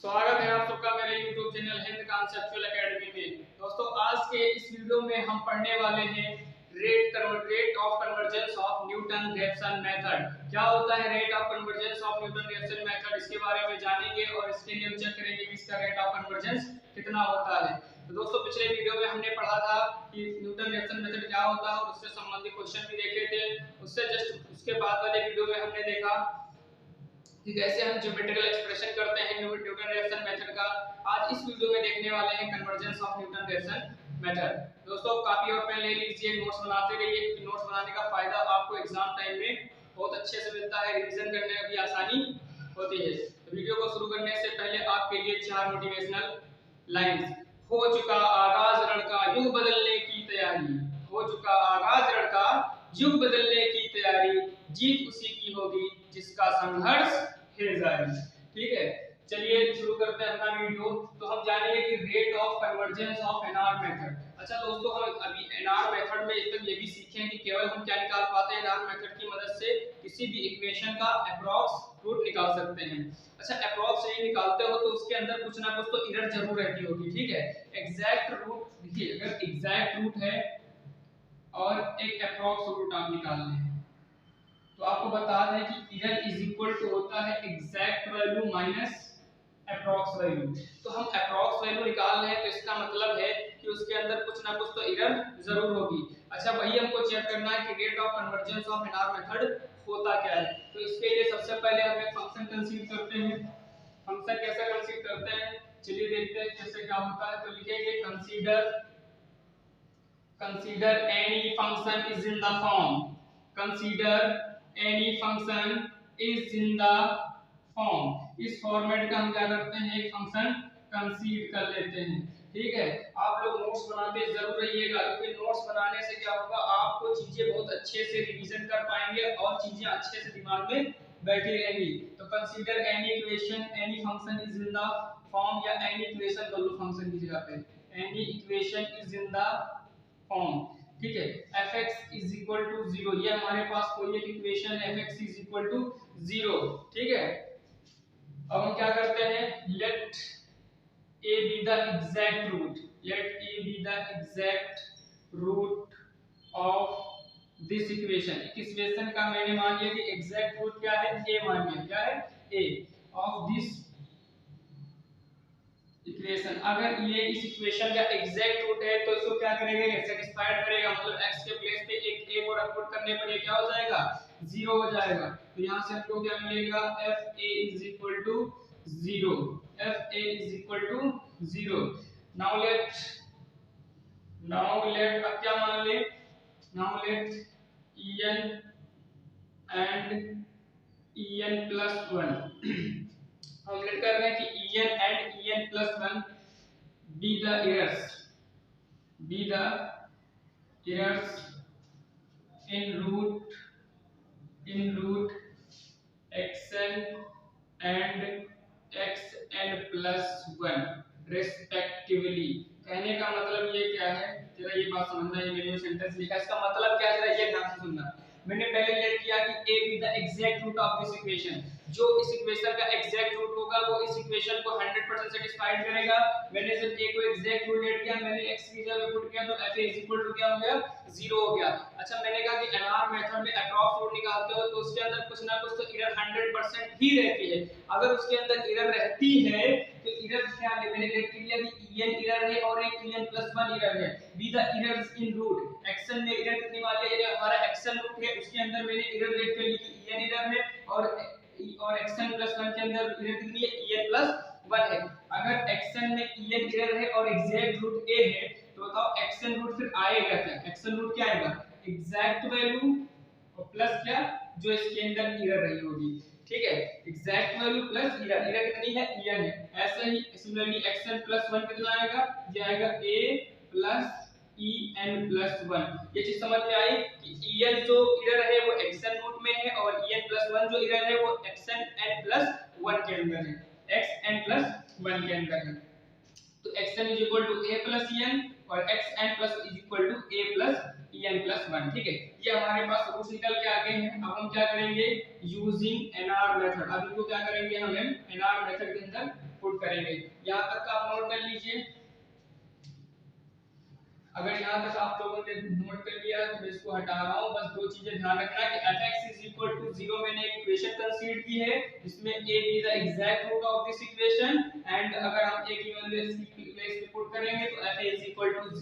स्वागत है आप सबका मेरे YouTube channel Hind conceptual academy में। दोस्तों आज के इस वीडियो में हम पढ़ने वाले हैं rate of convergence of Newton Raphson method. क्या होता है rate of convergence of Newton Raphson method, इसके बारे में जानेंगे और इसके लिए हम चेक करेंगे कि इसका रेट ऑफ कन्वर्जेंस कितना होता है। तो दोस्तों पिछले वीडियो में हमने पढ़ा था कि न्यूटन रेफसन मेथड क्या होता है और उससे संबंधित क्वेश्चन भी देखे थे। उसके बाद वाले वीडियो में हमने देखा कि कैसे हम ज्योमेट्रिकल एक्सप्रेशन करते हैं न्यूटन रेफसन मेथड का। आज इस वीडियो में देखने वाले हैं convergence of Newton Raphson method. दोस्तों कॉपी और पेन ले लीजिए, नोट्स बनाते रहिए क्योंकि नोट्स बनाने का फायदा आपको एग्जाम टाइम में बहुत अच्छे से मिलता है, रिवीजन करने में भी आसानी होती है। तो वीडियो को शुरू करने से पहले आपके लिए 4 मोटिवेशनल लाइंस। हो चुका आगाज रण का युग बदलने की तैयारी, हो चुका आगाज रण का युग बदलने की तैयारी, जीत उसी की होगी जिसका संघर्ष है जारी। ठीक है, चलिए शुरू करते हैं अपना वीडियो। तो हम जानेंगे कि rate of convergence of NR method. अच्छा दोस्तों, हम अभी एनआर मेथड में तक ये भी सीखे हैं कि केवल हम क्या निकाल पाते हैं, एनआर मेथड की मदद से किसी भी इक्वेशन का अप्रॉक्स रूट निकाल सकते हैं। अच्छा, अप्रॉक्स यही निकालते हो तो उसके अंदर कुछ ना कुछ तो एरर जरूर रहती होगी। ठीक है, एग्जैक्ट रूट देखिए, अगर एग्जैक्ट रूट है और एक अप्रॉक्स रूट आप निकाल लें तो आपको बता दें कि एरर इज इक्वल टू होता है exact value minus approx value. तो हम अप्रॉक्स वैल्यू निकाल रहे हैं तो इसका मतलब है कि उसके अंदर कुछ ना कुछ तो एरर जरूर होगी। अच्छा, वही हमको चेक करना है कि rate of convergence of NR method होता क्या है। तो इसके लिए सबसे पहले हम एक फंक्शन कंसीडर करते हैं। फंक्शन कैसे कंसीडर करते हैं, चलिए देखते हैं कैसे क्या होता है। तो लिखेंगे consider any function is in the form, consider any function is in the form। इस फॉर्मेट का हम क्या करते हैं, एक फंक्शन कंसीडर कर लेते हैं। ठीक है, आप लोग नोट्स बनाते जरूर रहिएगा क्योंकि नोट्स बनाने से क्या होगा, आपको चीजें बहुत अच्छे से रिवीजन कर पाएंगे और चीजें अच्छे से दिमाग में बैठी रहेंगी। तो consider any equation, any function is in the form या एनी इक्वेशन कर लो फंक्शन की जगह पे, any equation is in the form. ठीक है, fx इज इक्वल टू 0, ये हमारे पास कोई एक इक्वेशन है, fx इज इक्वल टू 0। ठीक है, अब हम क्या करते हैं, late a be the exact root, let a be the exact root of this equation। इस इक्वेशन का मैंने मान लिया कि एग्जैक्ट रूट क्या है, a मान लिया, क्या है a ऑफ दिस इक्वेशन। अगर ये इस इक्वेशन का एग्जैक्ट रूट है तो इसको क्या करेगा, सेटिस्फाइड करेगा, मतलब x के प्लेस पे एक a को रख करने पर ये क्या हो जाएगा, 0 हो जाएगा। तो यहां से हमको क्या मिलेगा, fa is equal to 0, fa is equal to 0। now let अब क्या मान ले, now let en and en plus 1 हम लेट कर रहे हैं कि en and en plus 1 be the errors in root xn and xn plus 1 respectively। कहने का मतलब ये क्या है, जरा ये बात समझना, ये मैंने सेंटेंस लिखा है इसका मतलब क्या है, जरा ये ध्यान से सुनना। मैंने पहले लेट किया कि a be the exact root of this equation, जो इस इक्वेशन का एग्जैक्ट रूट होगा वो इस इक्वेशन को 100% सेटिस्फाइड करेगा। मैंने जब a को एग्जैक्ट रूट लेट किया, मैंने x की जगह पुट किया तो fa इज इक्वल टू क्या हो गया, 0 हो गया। अच्छा, मैंने कहा कि एनआर मेथड में अप्रॉक्स रूट निकालते हो तो उसके अंदर कुछ ना कुछ तो एरर 100% ही रहती है। अगर उसके अंदर एरर रहती है तो एरर क्या है, मैंने लेट किया कि en एरर है और एक en+1 एरर है। Be the errors in root, action में एरर कितनी वाली है, हमारा एक्शन रूट है उसके अंदर मैंने एरर लेट कर ली कि en एरर है और xn+1 के अंदर एरर कितनी है, en+1 है। अगर xn में en एरर है और एग्जैक्ट रूट a है तो बताओ xn रूट फिर आएगा क्या, xn रूट क्या आएगा, एग्जैक्ट वैल्यू और प्लस क्या, जो इसके अंदर एरर रही होगी। ठीक है, एग्जैक्ट वैल्यू प्लस एरर कितनी है, en है। ऐसे ही सिमिलरली xn+1 कितना आएगा, ये आएगा a प्लस en+1। ये चीज समझ में आई कि en जो एरर है वो xn रूट में है और en+1 जो एरर है वो xn+1 के अंदर है, xn+1 के अंदर है। तो xn is equal to a plus en और xn plus is equal to a plus en+1। ठीक है, ये हमारे पास रूट्स निकल के आ गए हैं। अब हम क्या करेंगे, यूजिंग एनआर मेथड, अब इनको क्या करेंगे, हम एनआर मेथड के अंदर पुट करेंगे। यहाँ तक का आप नोट कर लीजिए। अगर यहाँ तक आप लोगों ने नोट कर लिया तो मैं इसको हटा रहा हूँ। बस दो चीजें ध्यान रखना कि f(x) 0 मैंने एक इक्वेशन कंसीडर की है, इसमें a be the exact root of this equation and अगर हम a की वैल्यू इसकी प्लेस पे पुट करेंगे तो f(a)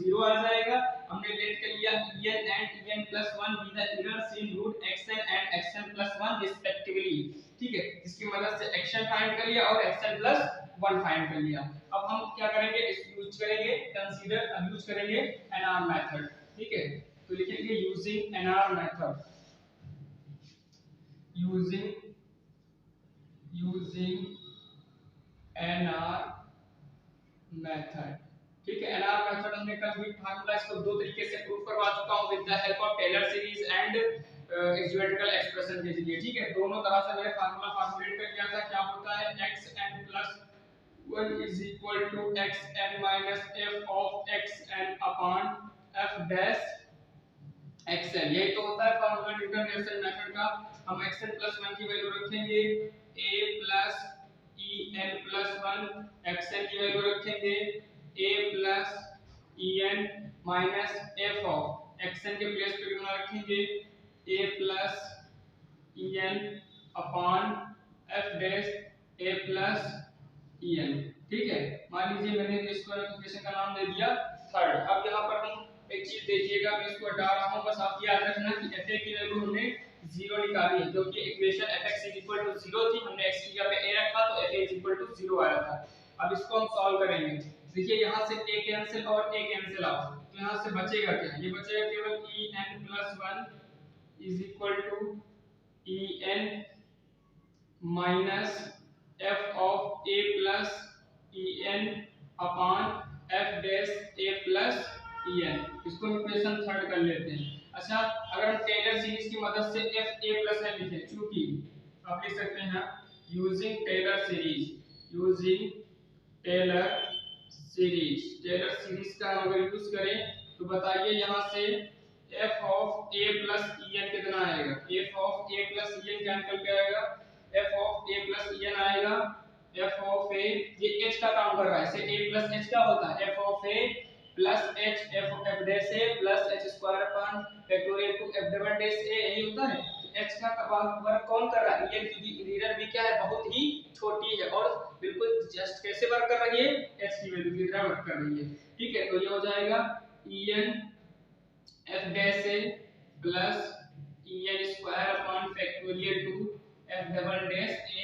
0 आ जाएगा। हमने लेट कर लिया en and en plus 1 be the errors in root xn and xn plus 1 respectively, ठीक है। इसकी मदद से xn फाइंड कर लिया और xn plus 1 फाइंड कर लिया। अब हम क्या करेंगे, इस यूज करेंगे कंसीडर, अब यूज करेंगे NR मेथड, ठीक है। तो लिखेंगे using NR method, using NR method, ठीक है। NR मेथड हमने कल भी फार्मूला इसको दो तरीके से प्रूव करवा चुका हूं, with the help of Taylor series and geometrical expression के जरिए, ठीक है। दोनों तरह से मैंने फार्मूला फॉर्मुलेट कर दिया था। क्या होता है, xn plus 1 is equal to xn minus f of xn upon f dash xn, यही तो होता है फार्मूला न्यूटन-रेफसन मेथड का। हम xn plus 1 की वैल्यू रखेंगे a plus en plus 1, xn की वैल्यू रखेंगे a plus en minus f of xn के प्लेस पे कितना रखेंगे a plus en upon f dash a plus en, ठीक है। मान लीजिए मैंने इसको इक्वेशन का नाम दे दिया थर्ड। अब यहाँ पर हम एक चीज देखिएगा, मैं इसको हटा रहा हूँ, बस आप याद रखना कि fa की वैल्यू हमने 0 निकाली है, क्योंकि इक्वेशन fx 0 थी, हमने x की जगह पे a रखा तो fa 0 आया था। अब इसको हम सॉल्व करेंगे। देखिए यहाँ से a कैंसिल और a कैंसिल आउट, तो यहाँ से बचेगा क्या, ये बचेगा केवल en plus 1 is equal to en minus f of a plus en upon f dash a plus en, इसको इक्वेशन थर्ड कर लेते हैं। अच्छा, अगर हम टेलर सीरीज की मदद से f a plus n लिखें, चूंकि आप लिख सकते हैं using Taylor series, using Taylor series का अगर यूज करें तो बताइए यहाँ से f of a plus en कितना आएगा, f of a plus en क्या निकल के आएगा, f of a plus en आएगा, f of a, ये h का काम कर रहा है, इसे a plus h क्या होता है, f of a plus h f of f dash a plus h square upon factorial to f double dash a, यही होता है। h का वर्क कौन कर रहा है, en, क्योंकि एरर भी क्या है, बहुत ही छोटी है और बिल्कुल जस्ट कैसे वर्क कर रही है, h की वैल्यू की तरह वर्क कर रही है, ठीक है। तो ये हो जाएगा en f dash a plus en square upon factorial to f double dash a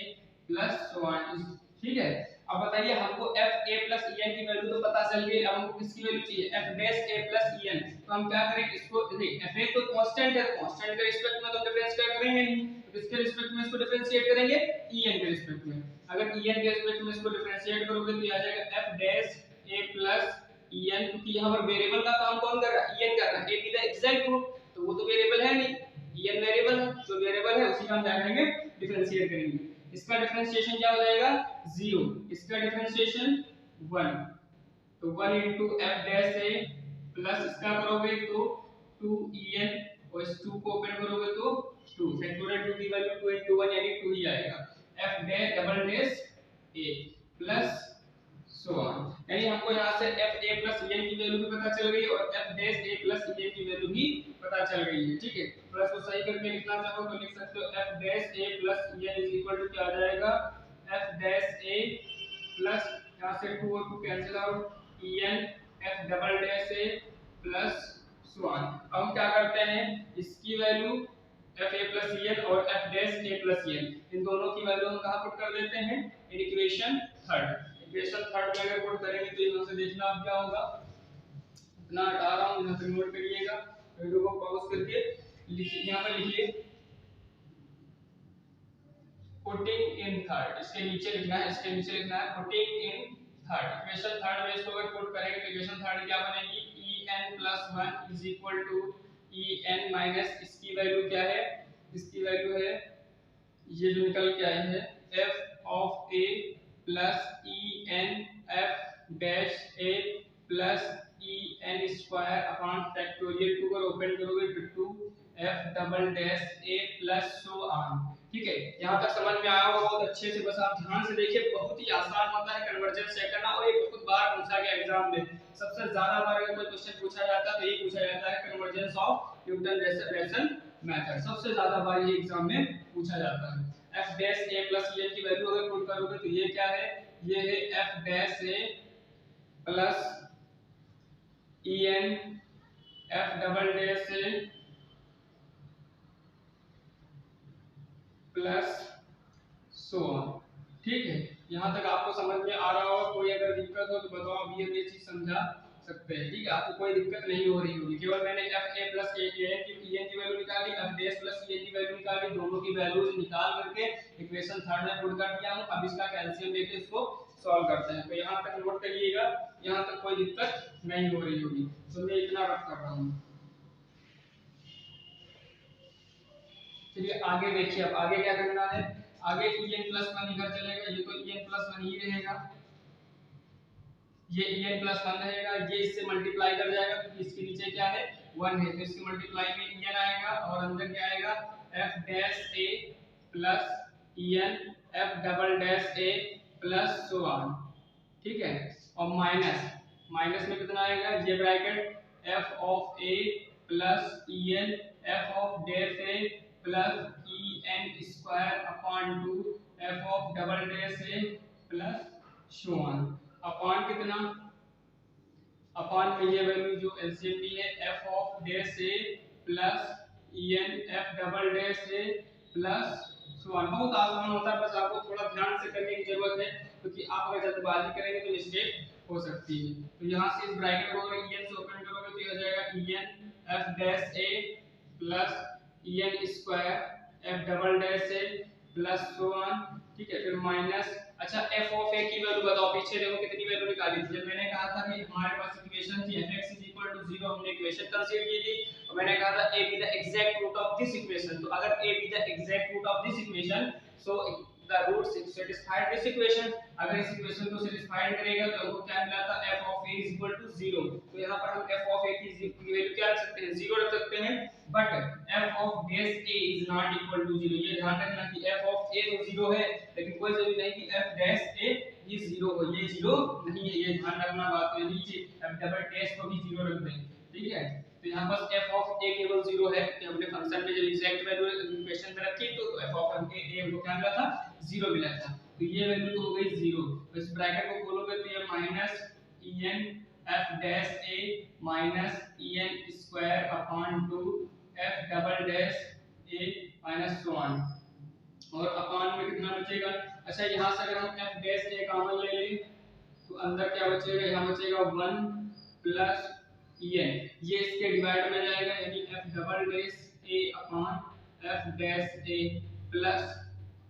plus so on, ठीक है। अब बताइए हमको f a plus en की वैल्यू तो पता चल गई, अब हमको किसकी वैल्यू चाहिए, f dash a plus en। तो हम क्या करेंगे, इसको देखिए f a तो कांस्टेंट है, कांस्टेंट के रिस्पेक्ट में तो हम डिफरेंस क्या करेंगे नहीं, तो इसके रिस्पेक्ट में इसको डिफरेंशिएट करेंगे en के रिस्पेक्ट में। अगर en के रिस्पेक्ट में इसको डिफरेंशिएट करोगे तो ये आ जाएगा f dash a plus en, क्योंकि यहाँ पर वेरिएबल का काम कौन कर रहा है, en कर रहा है, a की द एग्जैक्ट रूट, तो वो तो वेरिएबल है नहीं, en वेरिएबल है, जो वेरिएबल है उसी का हम क्या करेंगे, डिफरेंशिएट करेंगे। इसका डिफरेंशिएशन क्या हो जाएगा 0, इसका डिफरेंशिएशन 1, तो 1 into f dash a plus इसका करोगे तो 2en और इस 2 को ओपन करोगे तो 2, फैक्टोरियल 2 की वैल्यू 2 into 1 यानी 2 ही आएगा, f dash double dash a plus so on, यानी हमको यहाँ से f a plus en की वैल्यू भी पता चल गई और f dash a plus en की वैल्यू भी पता चल गई है, ठीक है। प्लस को सही करके लिखना चाहो तो लिख सकते हो f dash a plus en is equal to क्या आ जाएगा, f dash a plus यहाँ से 2 और 2 cancel out en f double dash a plus so on. अब हम क्या करते हैं, इसकी value f a plus en और f dash a plus en, इन दोनों की वैल्यू हम कहाँ पुट कर देते हैं, in equation third. Equation third में अगर पुट करेंगे तो यहाँ से देखना अब क्या होगा, इतना हटा रहा हूँ, यहाँ से नोट करिएगा, वीडियो को पॉज करके लिखिए, यहाँ पर लिखिए पुटिंग इन थर्ड, इसके नीचे लिखना है, इसके नीचे लिखना है putting in third. Equation third में इसको अगर पुट करेंगे तो इक्वेशन थर्ड क्या बनेगी, en plus 1 is equal to en minus इसकी वैल्यू क्या है, इसकी वैल्यू है ये जो निकल के आई है f of a plus en f dash a plus en square upon factorial 2 को ओपन करोगे तो 2 f double dash a plus so on, ठीक है, यहाँ तक समझ में आया होगा बहुत अच्छे से, बस आप ध्यान से देखिए, बहुत ही आसान होता है कन्वर्जेंस चेक करना और ये बहुत बार पूछा गया एग्जाम में। सबसे ज्यादा बार अगर कोई क्वेश्चन पूछा जाता है तो ये पूछा जाता है convergence of Newton Raphson method, सबसे ज्यादा बार ये एग्जाम में पूछा जाता है। f dash a plus e की वैल्यू अगर पुट करोगे तो ये क्या है, ये है f dash a plus en f double dash a plus so on. ठीक है, यहाँ तक आपको समझ में आ रहा होगा, कोई अगर दिक्कत हो तो बताओ, अभी हम ये चीज समझा सकते हैं। ठीक है, आपको कोई दिक्कत नहीं हो रही होगी, केवल मैंने f a प्लस a की वैल्यू निकाली, f डैश प्लस e की वैल्यू निकाली, दोनों की वैल्यूज निकाल करके इक्वेशन थर्ड में पुट कर दिया हूं। अब इसका कैल्शियम लेके इसको सॉल्व करते हैं। तो यहाँ तक नोट करिएगा, यहाँ तक कोई दिक्कत नहीं हो रही होगी, तो मैं इतना रख कर रहा हूँ। चलिए आगे देखिए, अब आगे क्या करना है, आगे en प्लस 1 इधर चलेगा, ये तो en प्लस 1 ही रहेगा, ये en प्लस 1 रहेगा, ये इससे मल्टीप्लाई कर जाएगा क्योंकि इसके नीचे क्या है 1 है, तो इसके मल्टीप्लाई में en आएगा और अंदर क्या आएगा f dash a plus en f double dash a plus so on. ठीक है, और माइनस माइनस में कितना आएगा, ये bracket f of a plus en f of dash a plus en square upon 2 f of double dash a plus so on, upon कितना, upon में ये वैल्यू जो एलसीएम ली है f of dash a plus en f double dash a plus so on. बहुत आसान होता है, बस आपको थोड़ा ध्यान से करने की जरूरत है क्योंकि आप अगर जल्दबाजी करेंगे तो मिस्टेक हो सकती है। तो यहाँ से इस ब्रैकेट को अगर en से ओपन करोगे तो ये हो जाएगा en f dash a plus en square f double dash a plus so on. ठीक है, फिर माइनस, अच्छा f ऑफ a की वैल्यू बताओ, पीछे देखो कितनी वैल्यू निकाली थी, जब मैंने कहा था कि हमारे पास इक्वेशन थी fx 0, हमने इक्वेशन कंसीडर की थी और मैंने कहा था a be the exact root of this equation। तो अगर a be the exact root of this equation, so the roots satisfied this equation, अगर इस इक्वेशन को सेटिस्फाइड करेगा तो हमको क्या मिला था f of a 0। तो यहाँ पर हम f of a की वैल्यू क्या रख सकते हैं, 0 रख सकते हैं, but f of dash a is not equal to 0। ये ध्यान रखना कि f of a तो 0 है, लेकिन कोई जरूरी नहीं कि f dash a ये 0 हो, ये 0 नहीं है, ये ध्यान रखना बात है। नीचे f डबल डैश को भी 0 रख दें। ठीक है, तो यहाँ बस f ऑफ a केवल 0 है कि हमने फंक्शन में जब एग्जैक्ट वैल्यू इक्वेशन में रखी तो f ऑफ a हमको क्या मिला था, 0 मिला था, तो ये वैल्यू तो हो गई 0। तो इस ब्रैकेट को खोलोगे तो ये minus en f dash a minus en square upon 2 f double dash a minus so on, और अपॉन में कितना बचेगा, अच्छा यहाँ से अगर हम f डैश a कॉमन ले लें तो अंदर क्या बचेगा, यहाँ बचेगा 1 प्लस en, ये इसके डिवाइड में जाएगा यानी f double dash a upon f dash a plus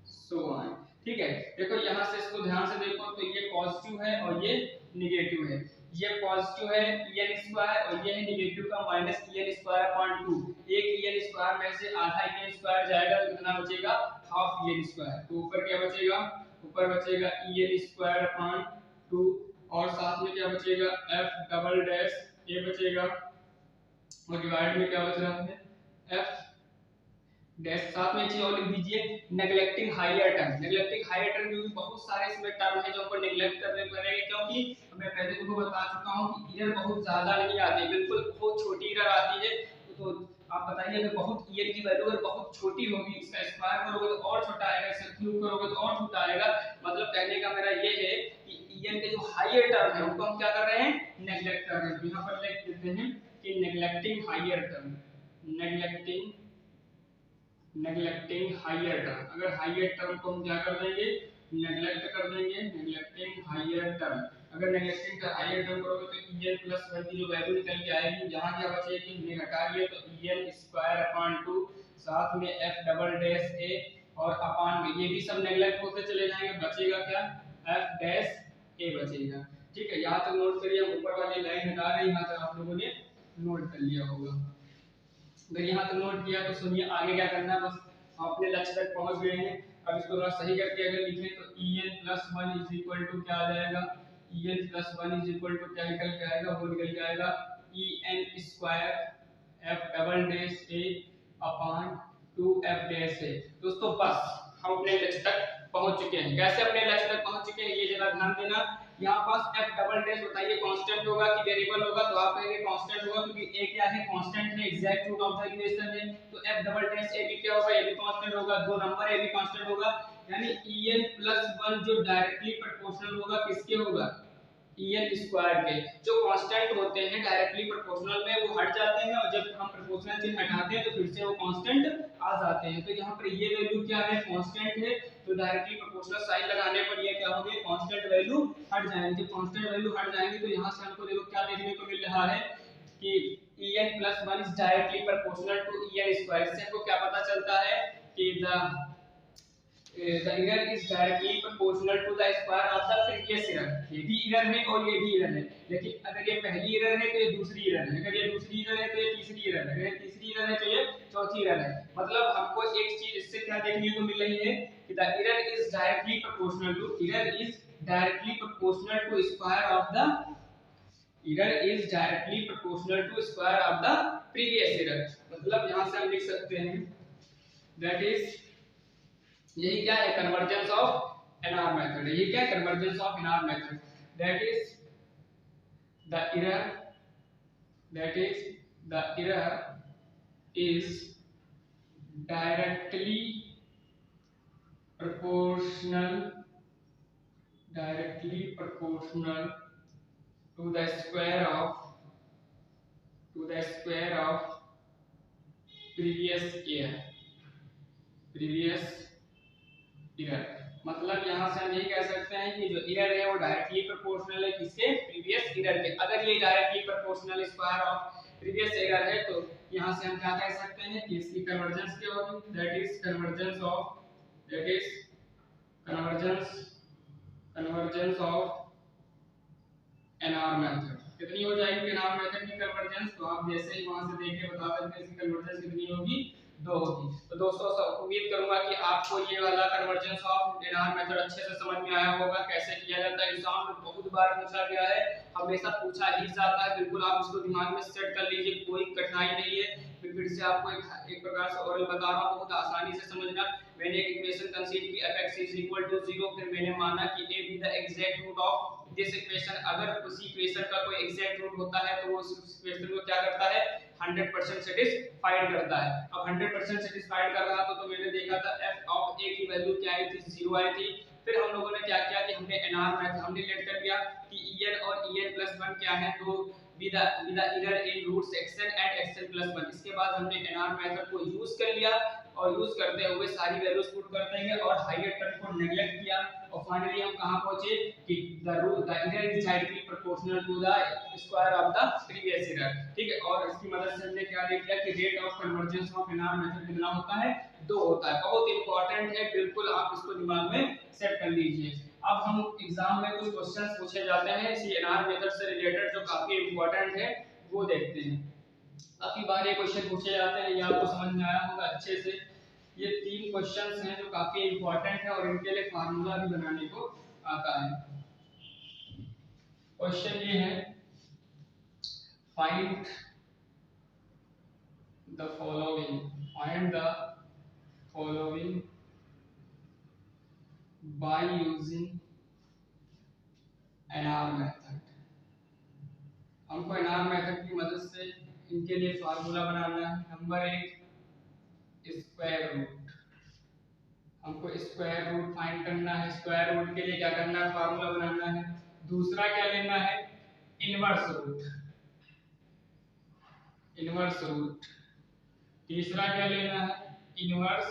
so on. ठीक है, देखो यहाँ से इसको ध्यान से देखो तो ये पॉजिटिव है और ये नेगेटिव है, ये पॉजिटिव है en स्क्वायर और ये है नेगेटिव का माइनस en स्क्वायर अपॉन 2। एक en स्क्वायर में से आधा en स्क्वायर जाएगा तो कितना बचेगा, हाफ en स्क्वायर। तो ऊपर क्या बचेगा, ऊपर बचेगा en स्क्वायर अपॉन 2 और साथ में क्या बचेगा f डबल डैश a बचेगा और डिवाइड में क्या बच रहा है f डैश। साथ में चीज और लिख दीजिए neglecting higher term. Neglecting higher term भी बहुत सारे इसमें टर्म है जो हमको नेग्लेक्ट करने पड़ेंगे, क्योंकि मैं पहले तुमको बता चुका हूं कि एरर बहुत ज्यादा नहीं आती, बिल्कुल बहुत छोटी एरर आती है। तो आप बताइए अगर बहुत en की वैल्यू अगर बहुत छोटी होगी, इसका स्क्वायर करोगे तो और छोटा आएगा, इसका क्यूब करोगे तो और छोटा आएगा। मतलब कहने का मेरा ये है कि en के जो हायर टर्म है उनको हम क्या कर रहे हैं, नेग्लेक्ट कर रहे हैं। तो यहां पर लिख देते हैं कि neglecting higher term, neglecting higher term. अगर हायर टर्म को हम क्या कर देंगे, नेग्लेक्ट कर देंगे, नेग्लेक्टिंग हायर टर्म। अगर नेग्लेक्टिंग हायर टर्म करोगे तो en प्लस 1 की जो वैल्यू निकल के आएगी, यहाँ क्या बचेगी, ने घटाइए तो en स्क्वायर अपॉन 2 साथ में f डबल डैश a और अपॉन में ये भी सब नेग्लेक्ट होते चले जाएंगे, बचेगा क्या f डैश a बचेगा। ठीक है, यहाँ तक नोट करिए, हम ऊपर वाली लाइन हटा रहे हैं, यहाँ तक आप लोगों ने नोट कर लिया होगा। अगर यहाँ तक नोट किया तो सुनिए आगे क्या करना है, बस अपने लक्ष्य तक पहुंच गए हैं। अब इसको थोड़ा सही करके अगर लिखें तो en plus 1 is equal to क्या आ जाएगा, en plus 1 is equal to क्या निकल के आएगा, वो निकल के आएगा en square f double dash a upon two f dash है। दोस्तों बस हम अपने लक्ष्य तक पहुंच चुके हैं। कैसे अपने लक्ष्य तक पहुंच चुके हैं ये जरा ध्यान देना। यहाँ पास एफ डबल डैश बताइए कांस्टेंट होगा कि वेरिएबल होगा, तो आप कहेंगे कांस्टेंट होगा क्योंकि ए क्या है, कांस्टेंट है, exact root of the equation है। तो एफ डबल डैश ए भी क्या होगा, ए भी कांस्टेंट होगा, दो नंबर ए भी कांस्टेंट होगा, यानी en+1 जो डायरेक्टली प्रोपोर्शनल होगा किसके होगा, en स्क्वायर के। जो कांस्टेंट होते हैं डायरेक्टली प्रोपोर्शनल में वो हट जाते हैं और जब हम प्रोपोर्शनल चिन्ह हटाते हैं तो फिर से वो कांस्टेंट आ जाते हैं। तो यहाँ पर ये वैल्यू क्या है, कांस्टेंट है, तो डायरेक्टली प्रोपोर्शनल साइन लगाने पर ये क्या हो गया, कांस्टेंट वैल्यू हट जाएंगे। जब कांस्टेंट वैल्यू हट जाएंगे तो यहाँ से हमको देखो क्या देखने को मिल रहा है कि en+1 is directly proportional to en square. इससे हमको क्या पता चलता है कि the error is directly proportional to the square of the previous error। ये भी error है और ये भी error है, लेकिन अगर ये पहली error है तो ये दूसरी error है, अगर ये दूसरी error है तो ये तीसरी error है, अगर ये तीसरी error है तो ये चौथी error है। मतलब हमको एक चीज इससे क्या देखने को मिल रही है कि the error is directly proportional to square of the previous error। मतलब यहाँ से हम लिख सकते हैं that is, यही क्या है, कन्वर्जेंस ऑफ एनआर मेथड। यही क्या है, convergence of NR method. That is the error is directly proportional to the square of previous error। मतलब यहाँ से हम यही कह सकते हैं कि जो एरर है वो डायरेक्टली प्रोपोर्शनल है किसके, प्रीवियस एरर के। अगर ये directly proportional square of previous error है तो यहाँ से हम क्या कह सकते हैं कि इसकी कन्वर्जेंस क्या होगी, that is convergence of NR method. कितनी हो जाएगी एनआर मेथड की कन्वर्जेंस, तो आप जैसे ही वहां से देख के बता सकते हैं इसकी कन्वर्जेंस कितनी होगी, 2 होगी। तो दोस्तों उम्मीद करूंगा कि आपको ये वाला कन्वर्जेंस ऑफ एनआर मेथड अच्छे से समझ में आया होगा, कैसे किया जाता है। एग्जाम में बहुत बार पूछा गया है, हमेशा पूछा ही जाता है। बिल्कुल आप इसको दिमाग में सेट कर लीजिए, कोई कठिनाई नहीं है। फिर से आपको एक प्रकार से ओरल बता रहा हूं, बहुत आसानी से समझना। मैंने एक इक्वेशन कंसीडर की f(x = 0), फिर मैंने माना कि a be the exact root of this equation. अगर उसी इक्वेशन का कोई एग्जैक्ट रूट होता है तो वो उस इक्वेशन को क्या करता है, 100% सेटिस्फाइड करता है। अब 100% सेटिस्फाइड कर रहा तो मैंने देखा था f ऑफ a की वैल्यू क्या आई थी, 0 आई थी। फिर हम लोगों ने क्या किया कि हमने एनआर मेथड हमने लेट कर दिया कि en और en+1 क्या है, तो be the error in roots xn and xn+1। इसके बाद हमने एनआर मेथड को यूज कर लिया और यूज करते हुए सारी वैल्यूज पुट कर देंगे और हायर टर्म को नेगलेक्ट किया और फाइनली हम कहां पहुंचे कि the error is directly proportional to the square of the previous error. ठीक है, और इसकी मदद से हमने क्या देख लिया कि rate of convergence of NR method कितना होता है, 2 होता है। बहुत इंपॉर्टेंट है, बिल्कुल आप इसको दिमाग में सेट कर लीजिए। अब हम एग्जाम में कुछ क्वेश्चंस पूछे जाते हैं इसी एनआर मेथड से रिलेटेड जो काफी इंपॉर्टेंट है, वो देखते हैं। काफी बार ये क्वेश्चन पूछे जाते हैं, ये आपको समझ में आया होगा अच्छे से। ये 3 क्वेश्चंस हैं जो काफी इंपॉर्टेंट है और इनके लिए फार्मूला भी बनाने को आता है। क्वेश्चन ये है, find the following by using NR method. हमको एनआर मेथड की मदद से इनके लिए फार्मूला बनाना है। नंबर 1 स्क्वायर रूट, हमको स्क्वायर रूट फाइंड करना है। स्क्वायर रूट के लिए क्या करना है, फार्मूला बनाना है। दूसरा क्या लेना है, इनवर्स रूट। तीसरा क्या लेना है, इनवर्स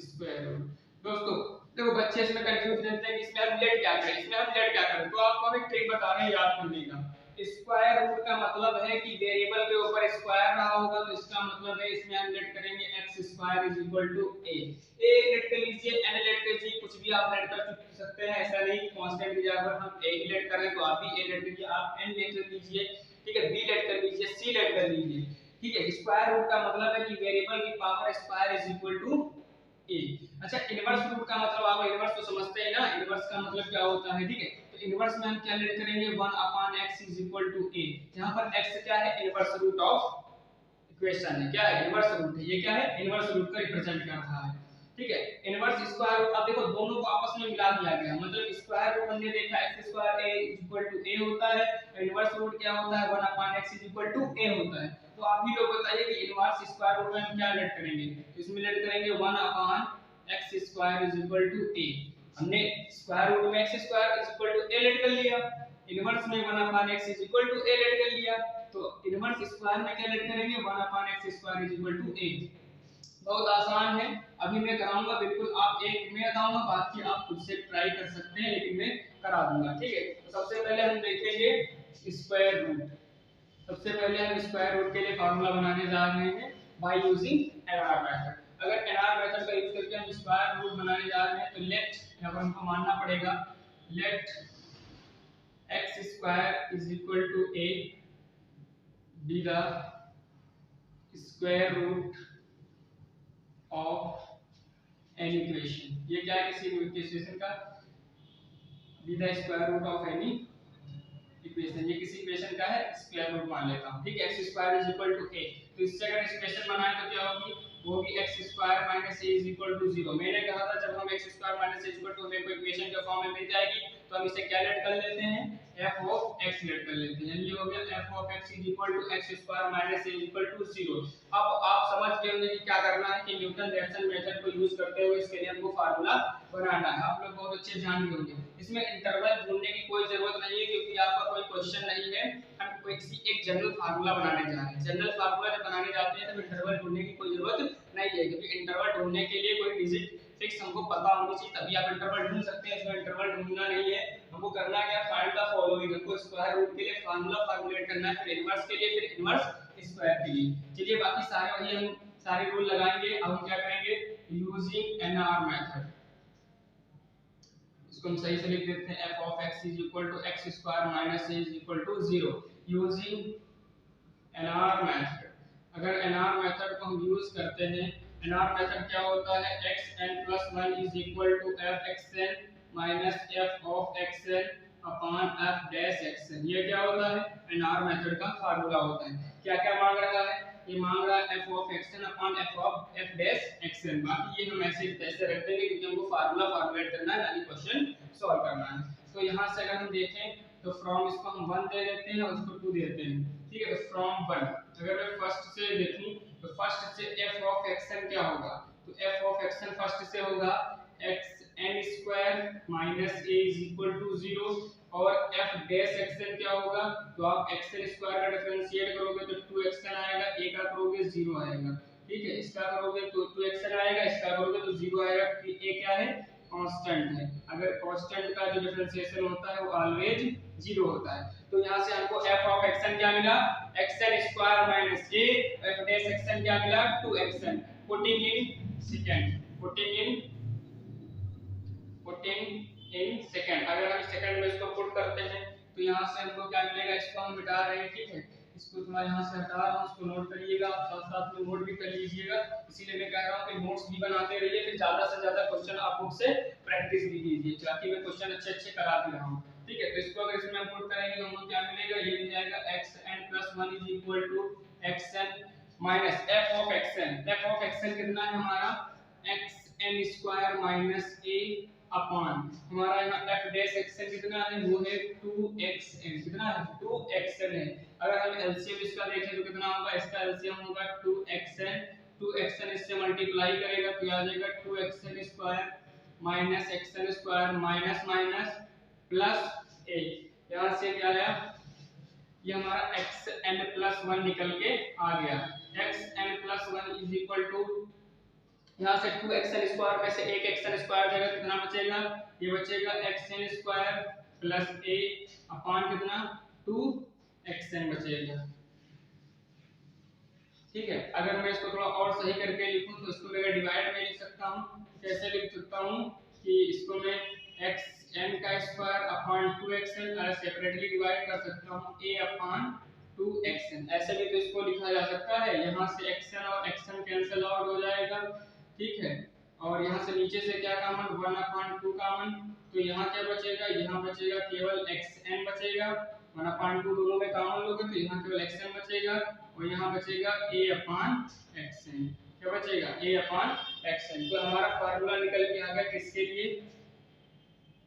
स्क्वायर रूट। दोस्तों देखो बच्चे इसमें कंफ्यूज रहते हैं कि इसमें हम लेट क्या करें, तो आपको हम एक ट्रिक बता रहे हैं याद करने का। स्क्वायर रूट का मतलब है कि वेरिएबल के ऊपर स्क्वायर रहा होगा, तो इसका मतलब है इसमें हम लेट करेंगे x² = a। लेट कर लीजिए, n लेट कर लीजिए, कुछ भी आप लेट कर सकते हैं, ऐसा नहीं कि कांस्टेंट की जगह पर हम a ही लेट करें, तो आप भी a लेट लीजिए, आप n लेट लीजिए, ठीक है, b लेट कर लीजिए, c लेट कर लीजिए, ठीक है। स्क्वायर रूट का मतलब है कि वेरिएबल की पावर स्क्वायर = a। अच्छा, इनवर्स रूट का मतलब आप इनवर्स तो समझते हैं ना, इनवर्स का मतलब क्या होता है, ठीक है। तो इनवर्स में हम क्या लेट करेंगे, 1/x = a। यहां पर x क्या है, इनवर्स रूट ऑफ इक्वेशन है, क्या है, इनवर्स रूट है। ये क्या है, इनवर्स रूट का रिप्रेजेंट कर रहा है, ठीक है। इनवर्स स्क्वायर रूट, अब देखो दोनों को आपस में मिला दिया गया, मतलब स्क्वायर रूट हमने देखा x square a equal to a होता है, इनवर्स रूट क्या होता है 1 upon x equal to a होता है। तो आप ही लोग बताइए कि इनवर्स स्क्वायर रूट में हम क्या लेट करेंगे, तो इसमें लेट करेंगे 1 upon x square is equal to a। हमने स्क्वायर रूट में x square is equal to a let कर लिया, इनवर्स में 1 upon x is equal to a let कर लिया, तो इनवर्स स्क्वायर में क्या लेट करेंगे 1 upon x square is equal to a। बहुत आसान है, अभी मैं कराऊंगा बिल्कुल, आप एक मैं बताऊंगा, बाकी आप खुद से ट्राई कर सकते हैं, लेकिन मैं करा दूंगा, ठीक है। तो सबसे पहले हम देखेंगे स्क्वायर रूट। सबसे पहले हम स्क्वायर रूट के लिए फार्मूला बनाने जा रहे हैं बाय यूजिंग एनआर मेथड। अगर एनआर मेथड का यूज करके हम स्क्वायर रूट बनाने जा रहे हैं तो लेट यहां पर हमको मानना पड़ेगा let x square is equal to a be the square root of any equation. ये क्या है, किसी भी इक्वेशन का be the square root of any equation, ये किसी इक्वेशन का है स्क्वायर रूट मान लेता हूं, ठीक है। x square is equal to a, तो इससे अगर इक्वेशन बनाए तो क्या होगी, वो भी x square minus a is equal to 0। मैंने कहा था जब हम x square minus a is equal to हमें कोई इक्वेशन के फॉर्म में मिल जाएगी तो हम इसे क्या लेट कर लेते हैं, f ऑफ x लेट कर लेते हैं, ये हो गया f of x is equal to x square minus a is equal to 0। अब आप समझ गए होंगे कि क्या करना है कि न्यूटन रैप्सन मेथड को यूज करते हुए इसके लिए हमको फार्मूला बनाना है। आप लोग बहुत अच्छे जान गए होंगे, इसमें इंटरवल ढूंढने की कोई जरूरत नहीं है क्योंकि आपका कोई क्वेश्चन नहीं है, हम किसी एक जनरल फार्मूला बनाने जा रहे हैं। जनरल फार्मूला जब बनाने जाते हैं तो इंटरवल ढूंढने की कोई जरूरत नहीं है, क्योंकि इंटरवल ढूंढने के लिए कोई डिजिट फिक्स हमको पता होनी चाहिए, तभी आप इंटरवल ढूंढ सकते हैं। इसमें इंटरवल ढूंढना नहीं है, हमको करना क्या, फाइंड द फॉलोइंग। हमको स्क्वायर रूट के लिए फार्मूला फॉर्मुलेट करना है, फिर इनवर्स के लिए, फिर इनवर्स स्क्वायर के लिए। चलिए बाकी सारे वही हम सारे रूल लगाएंगे। अब हम क्या करेंगे, यूजिंग एनआर मेथड, इसको हम सही से लिख देते हैं, f of x is equal to x square minus a is equal to 0 using NR method। अगर NR मेथड को हम यूज करते हैं, NR मेथड क्या होता है, xn plus 1 is equal to fxn minus f of xn upon f dash xn। ये क्या होता है, NR मेथड का फार्मूला होता है। क्या क्या मांग रहा है, ये मांग रहा है f of xn upon f of f dash xn। बाकी ये हम ऐसे तैसे रख देंगे क्योंकि हमको फार्मूला फॉर्मुलेट करना है, ना कि क्वेश्चन सॉल्व करना है। तो यहाँ से अगर हम देखें तो फ्रॉम इसको हम 1 दे देते हैं और इसको 2 देते हैं, ठीक है। तो फ्रॉम 1 अगर मैं फर्स्ट से देखूं तो फर्स्ट से f ऑफ xn क्या होगा, तो f ऑफ xn फर्स्ट से होगा xn square minus a is equal to 0 और f डैश xn क्या होगा, तो आप xn स्क्वायर का डिफरेंशिएट करोगे तो 2xn आएगा, a का करोगे 0 आएगा, ठीक है। इसका करोगे तो 2xn आएगा, इसका करोगे तो 0 आएगा, क्योंकि a क्या है, कांस्टेंट है। अगर कांस्टेंट का जो डिफरेंशिएशन होता है वो ऑलवेज 0 होता है। तो यहां से हमको f ऑफ xn क्या मिला, xn square minus a, f dash xn क्या मिला, 2xn। Putting in second, putting in second, अगर हम सेकंड में इसको पुट करते हैं तो यहां से हमको क्या मिलेगा, इसको हम मिटा रहे हैं, ठीक है। इसको मैं यहां से हटा रहा हूं, इसको नोट करिएगा, आप साथ साथ में नोट भी कर लीजिएगा। इसीलिए मैं कह रहा हूं कि नोट्स भी बनाते रहिए, फिर ज्यादा से ज्यादा क्वेश्चन आप बुक से प्रैक्टिस भी कीजिए, ताकि मैं क्वेश्चन अच्छे अच्छे करा भी रहा हूं, ठीक है। तो इसको अगर इसमें हम पुट करेंगे तो हमको क्या मिलेगा, ये मिल जाएगा xn + 1 is equal to xn minus f of xn। f of xn कितना है हमारा, xn square minus a upon हमारा यहाँ f डैश xn कितना है, वो है 2xn, कितना है, 2xn है। अगर हम एलसीएम इसका देखें तो कितना होगा, इसका एलसीएम होगा 2xn, 2xn इससे मल्टीप्लाई करेगा तो आ जाएगा 2xn square minus xn square minus minus plus a। यहां से क्या आया, ये हमारा xn + 1 निकल के आ गया। xn + 1 इज इक्वल टू, यहां से 2xn स्क्वायर में से एक xn स्क्वायर जाएगा, कितना बचेगा, ये बचेगा xn square plus a upon कितना, 2xn बचेगा, ठीक है। अगर मैं इसको थोड़ा और सही करके लिखूं तो इसको मैं डिवाइड में लिख सकता हूं, कैसे लिख सकता हूं कि इसको मैं xn का स्क्वायर अपॉन 2xn और सेपरेटली डिवाइड कर सकता हूं a अपॉन 2xn, ऐसे भी तो इसको लिखा जा सकता है। यहां से xn और xn कैंसिल आउट हो जाएगा, ठीक है। और यहाँ से नीचे से क्या कॉमन, 1/2 कॉमन, तो यहाँ क्या बचेगा, यहाँ बचेगा केवल xn बचेगा, 1/2 दोनों में कॉमन लोगे तो यहाँ केवल xn बचेगा और यहाँ बचेगा a अपॉन xn। क्या बचेगा a अपॉन xn। तो हमारा फार्मूला निकल के आ गया किसके लिए,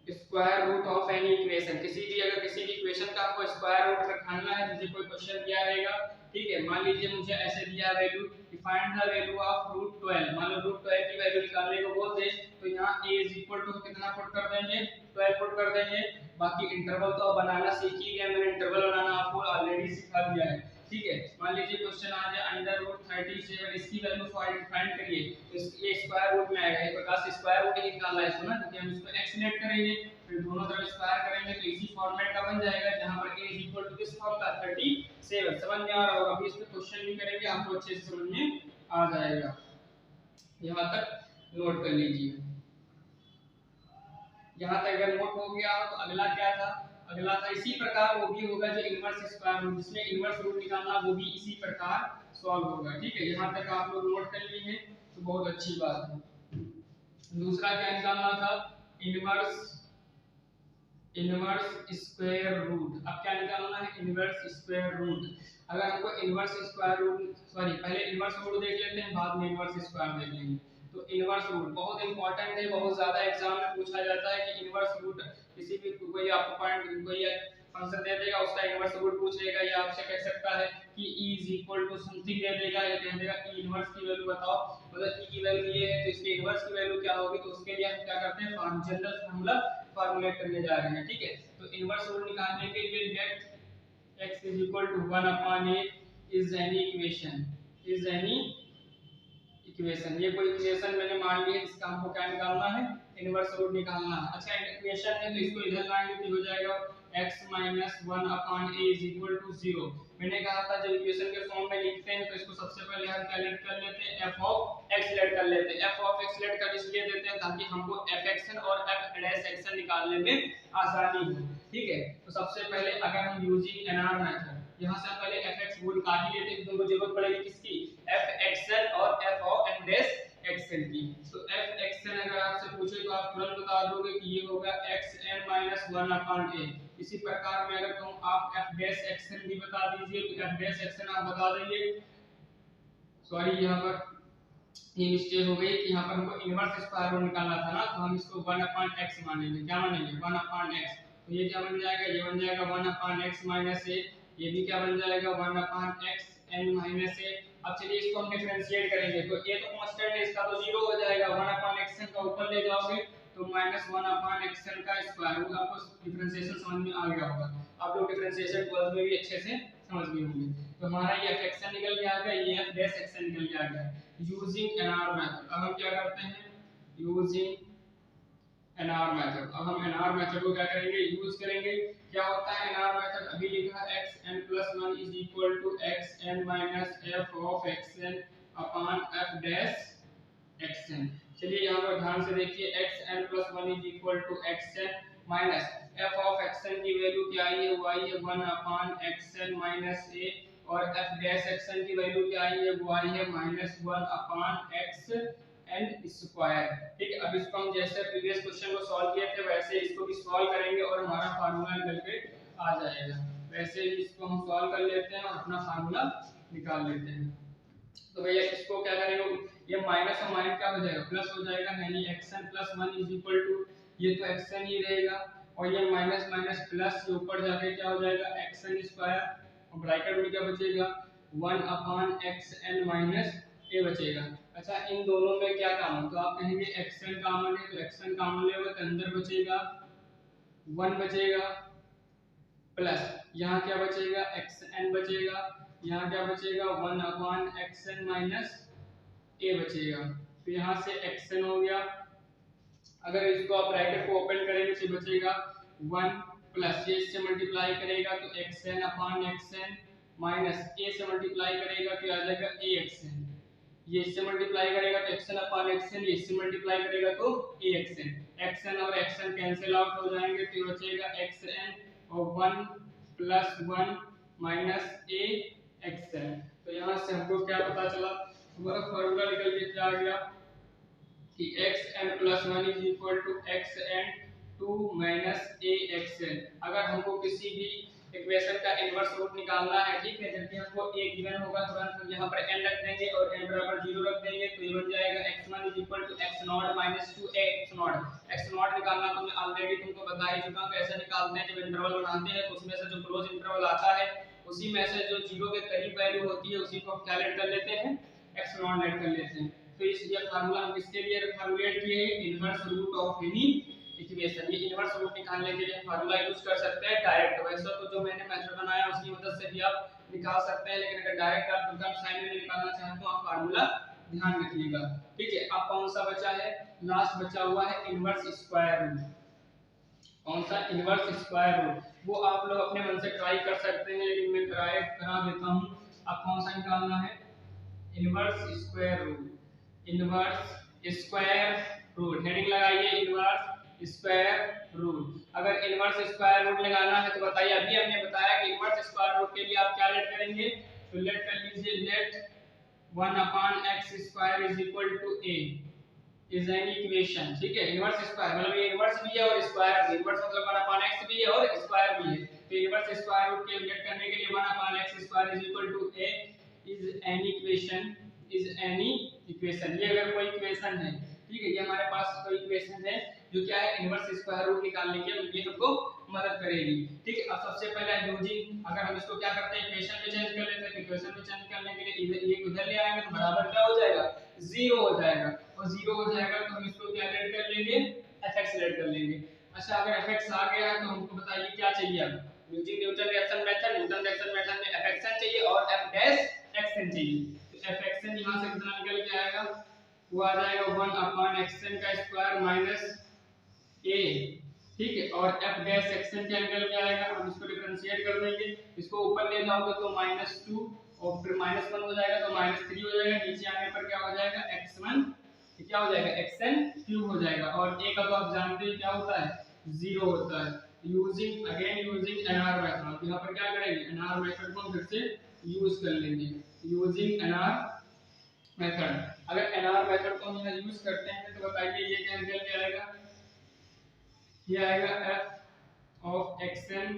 square root of any equation. किसी भी अगर किसी भी इक्वेशन का आपको स्क्वायर रूट निकालना है, जैसे कोई क्वेश्चन दिया रहेगा, ठीक है, मान लीजिए मुझे ऐसे दिया value find the value of root 12, मान लो रूट 12 की वैल्यू निकालने को बोल दे, तो यहाँ a इज इक्वल टू कितना पुट कर देंगे, 12 पुट कर देंगे। बाकी इंटरवल तो बनाना सीख ही गए, मैंने इंटरवल बनाना आपको ऑलरेडी सिखा दिया है, ठीक है। मान लीजिए क्वेश्चन आ जाए अंडर रूट 37, इसकी वैल्यू फाइंड करिए, तो ये स्क्वायर रूट में आएगा, एक प्रकार से स्क्वायर रूट ही निकालना है इसको ना, क्योंकि हम इसको x लेट करेंगे, फिर दोनों तरफ स्क्वायर करेंगे तो इसी फॉर्मेट का बन जाएगा, जहां पर a इज इक्वल टू किस फॉर्म का 37। समझ में आ रहा होगा, अभी इस पे क्वेश्चन भी करेंगे, आपको अच्छे से समझ में आ जाएगा। यहां तक नोट कर लीजिए। यहां तक अगर नोट हो गया तो अगला क्या था, अगला था इसी प्रकार वो भी होगा जो इनवर्स स्क्वायर रूट, जिसमें इनवर्स रूट निकालना, वो भी इसी प्रकार सॉल्व होगा, ठीक है। यहां तक आप लोग नोट कर लिए तो बहुत अच्छी बात है। दूसरा क्या निकालना था, इनवर्स स्क्वायर रूट। अब क्या निकालना है, इनवर्स स्क्वायर रूट। अगर हमको इनवर्स स्क्वायर रूट, सॉरी पहले इनवर्स रूट देख लेते हैं, बाद में इनवर्स स्क्वायर देख लेंगे। तो इनवर्स रूट बहुत इंपॉर्टेंट है, बहुत ज्यादा एग्जाम में पूछा जाता है कि इनवर्स रूट किसी भी कोई आपको पॉइंट कोई फंक्शन दे देगा, उसका इनवर्स रूट पूछेगा, या आपसे कह सकता है कि e is equal to something दे देगा, या कह देगा e इनवर्स की वैल्यू बताओ, मतलब e की वैल्यू ये है तो इसके इनवर्स की वैल्यू क्या होगी, तो उसके लिए हम क्या करते हैं, जनरल फार्मूला फॉर्मुलेट करने जा रहे हैं, ठीक है। तो इनवर्स रूट निकालने के लिए get x is equal to 1 upon a is any equation, is any equation. ये कोई इक्वेशन मैंने मान ली है, इसका हमको क्या निकालना है, इनवर्स रूट निकालना है। अच्छा इक्वेशन है तो इसको इधर लाएंगे तो हो जाएगा x minus 1 upon a is equal to 0। मैंने कहा था जब इक्वेशन के फॉर्म में लिखते हैं तो इसको सबसे पहले हम क्या लेट कर लेते हैं, f ऑफ x लेट कर लेते हैं। f ऑफ x लेट कर इसलिए देते हैं ताकि हमको fxn और f डैश xn निकालने में आसानी हो, ठीक है। तो सबसे पहले अगर हम यूजिंग nr मेथड, यहां से हम पहले fx बोल काट ही लेते हैं, तो जरूरत पड़ेगी किसकी, fxn और f of f dash xn की। तो fxn अगर आपसे पूछे तो आप तुरंत बता दोगे कि ये होगा xn माइनस 1 अपॉन a। इसी प्रकार में अगर तुम आप f डैश xn भी बता दीजिए तो f डैश xn आप बता देंगे, सॉरी यहाँ पर ये मिस्टेक हो गई कि यहाँ पर हमको इनवर्स स्क्वायर रूट निकालना था ना, तो हम इसको 1 अपॉन x मानेंगे, क्या मानेंगे 1 अपॉन x। तो ये क्या बन जाएगा, ये बन जाएगा 1 अपॉन x माइनस a, ये भी क्या बन जाएगा 1 upon x n minus a। अब चलिए इसको हम डिफरेंशिएट करेंगे, तो a तो कांस्टेंट है, इसका तो 0 हो जाएगा, 1 अपॉन xn का ऊपर ले जाओगे तो माइनस 1 अपॉन xn का स्क्वायर रूट। आपको डिफरेंशिएशन समझ में आ गया होगा, आप लोग डिफरेंशिएशन 12 में भी अच्छे से समझ गए होंगे। तो हमारा ये fxn निकल के आ गया, ये f डैश xn निकल के आ गया यूजिंग nr मेथड। अब हम क्या करते हैं, यूजिंग nr मेथड। अब हम nr मेथड को क्या करेंगे, यूज करेंगे। क्या होता है nr मेथड, अभी लिखा है xn+1 is equal to xn minus f of xn upon f dash xn। चलिए यहाँ पर ध्यान से देखिए, xn+1 is equal to xn minus f of xn की वैल्यू क्या आई है, वो आई है 1 अपॉन xn माइनस a, और f डैश xn की वैल्यू क्या आई है, वो आई है माइनस 1 अपॉन xn स्क्वायर, ठीक है। अब इसको हम जैसे प्रीवियस क्वेश्चन को सॉल्व किए थे वैसे इसको भी सॉल्व करेंगे और हमारा फार्मूला निकल के आ जाएगा। वैसे ही इसको हम सॉल्व कर लेते हैं और अपना फार्मूला निकाल लेते हैं। तो भैया इसको क्या करेंगे, ये माइनस और माइनस क्या हो जाएगा, प्लस हो जाएगा, यानी xn+1 इज इक्वल टू ये तो xn ही रहेगा, और ये माइनस माइनस प्लस, ये ऊपर जाके क्या हो जाएगा xn स्क्वायर, और ब्रैकेट में क्या बचेगा 1 अपॉन xn माइनस a बचेगा। अच्छा इन दोनों में क्या कॉमन, तो आप कहेंगे xn कॉमन है, तो xn कॉमन लेंगे तो अंदर बचेगा 1 बचेगा, प्लस यहाँ क्या बचेगा xn बचेगा, यहाँ क्या बचेगा 1 अपॉन xn माइनस a बचेगा। तो यहाँ से xn हो गया, अगर इसको आप ब्रैकेट को ओपन करेंगे तो बचेगा 1 प्लस ये इससे मल्टीप्लाई करेगा तो xn upon xn minus a से मल्टीप्लाई करेगा तो आ जाएगा axn, ये इससे मल्टीप्लाई करेगा तो xn अपॉन xn, ये इससे मल्टीप्लाई करेगा तो axn, xn और xn कैंसिल आउट हो जाएंगे तो बचेगा xn और 1 प्लस 1 माइनस a xn। तो यहाँ से हमको क्या पता चला, हमारा फार्मूला निकल के क्या आ गया कि xn+1 is equal to xn 2 minus a xn। अगर हमको किसी भी इक्वेशन का इनवर्स रूट निकालना है, ठीक है। जब भी हमको a गिवन होगा तुरंत हम यहाँ पर n रख देंगे और n बराबर 0 रख देंगे, तो ये बन जाएगा x1 x0 2 x0 निकालना तो मैं ऑलरेडी तुमको बता ही चुका हूँ कैसे निकालते हैं। जब इंटरवल बनाते हैं तो उसमें से जो क्लोज इंटरवल आता है उसी में से जो 0 के करीब वैल्यू होती है उसी को हम क्या लेट कर लेते हैं, x0 लेट कर लेते हैं। तो इस ये फार्मूला हम किसके लिए फॉर्मुलेट किए हैं, inverse root of any equation. ये इनवर्स रूट निकालने के लिए फार्मूला यूज कर सकते हैं डायरेक्ट। वैसे तो जो मैंने मेथड बनाया उसकी मदद से भी आप निकाल सकते हैं, लेकिन अगर डायरेक्ट आप दुर्गा साइन में निकालना चाहें तो आप फार्मूला ध्यान रखिएगा, ठीक है। अब कौन सा बचा है, लास्ट बचा हुआ है इनवर्स स्क्वायर रूट। कौन सा, इनवर्स स्क्वायर रूट। वो आप लोग अपने मन से ट्राई कर सकते हैं, लेकिन मैं ट्राई करा देता हूं। अब कौन सा निकालना है, inverse square root. Inverse square root heading लगाइए, इनवर्स स्क्वायर रूट। अगर इनवर्स स्क्वायर रूट लगाना है तो बताइए, अभी हमने बताया कि इनवर्स स्क्वायर रूट के लिए आप क्या लेट करेंगे, तो लेट कर लीजिए, let 1/x² is equal to a is an equation, ठीक है। इनवर्स स्क्वायर मतलब ये इनवर्स भी है और स्क्वायर भी। इनवर्स मतलब 1/x भी है और स्क्वायर भी है। तो इनवर्स स्क्वायर रूट के लेट करने के लिए 1/x² is equal to a is an equation, is any equation. ये अगर कोई इक्वेशन है, ठीक है, ये हमारे पास कोई इक्वेशन है जो क्या है, इनवर्स स्क्वायर रूट निकालने के लिए हमको मदद करेगी, ठीक है। अब सबसे पहले यूजिंग, अगर हम इसको क्या करते हैं, इक्वेशन में चेंज कर लेते हैं। इक्वेशन में चेंज करने के लिए इधर ये उधर ले आएंगे तो बराबर क्या हो जाएगा, 0 हो जाएगा। और 0 हो जाएगा तो हम इसको क्या लेट कर लेंगे, fx लेट कर लेंगे। अच्छा, अगर fx आ गया है तो हमको बताइए क्या चाहिए अब, using Newton reaction method. Newton reaction method में fxn चाहिए और f डैश xn चाहिए। तो fxn यहां से कितना निकल के आएगा, वो आ जाएगा 1/xn का स्क्वायर माइनस a, ठीक है। और f डैश xn क्या निकल के आएगा, हम इसको डिफरेंशिएट कर देंगे। इसको ऊपर ले जाओगे तो -2 और फिर -1 हो जाएगा तो -3 हो जाएगा। नीचे आने पर क्या हो जाएगा, x1 क्या हो जाएगा, xn क्यूब हो जाएगा। और a का तो आप जानते हैं क्या होता है, 0 होता है। यूजिंग nr मेथड, यहाँ पर क्या करेंगे, nr मेथड को फिर से यूज कर लेंगे। यूजिंग nr मेथड, अगर nr मेथड को हम यूज करते हैं तो बताइए ये क्या निकल के आएगा, ये आएगा f ऑफ xn।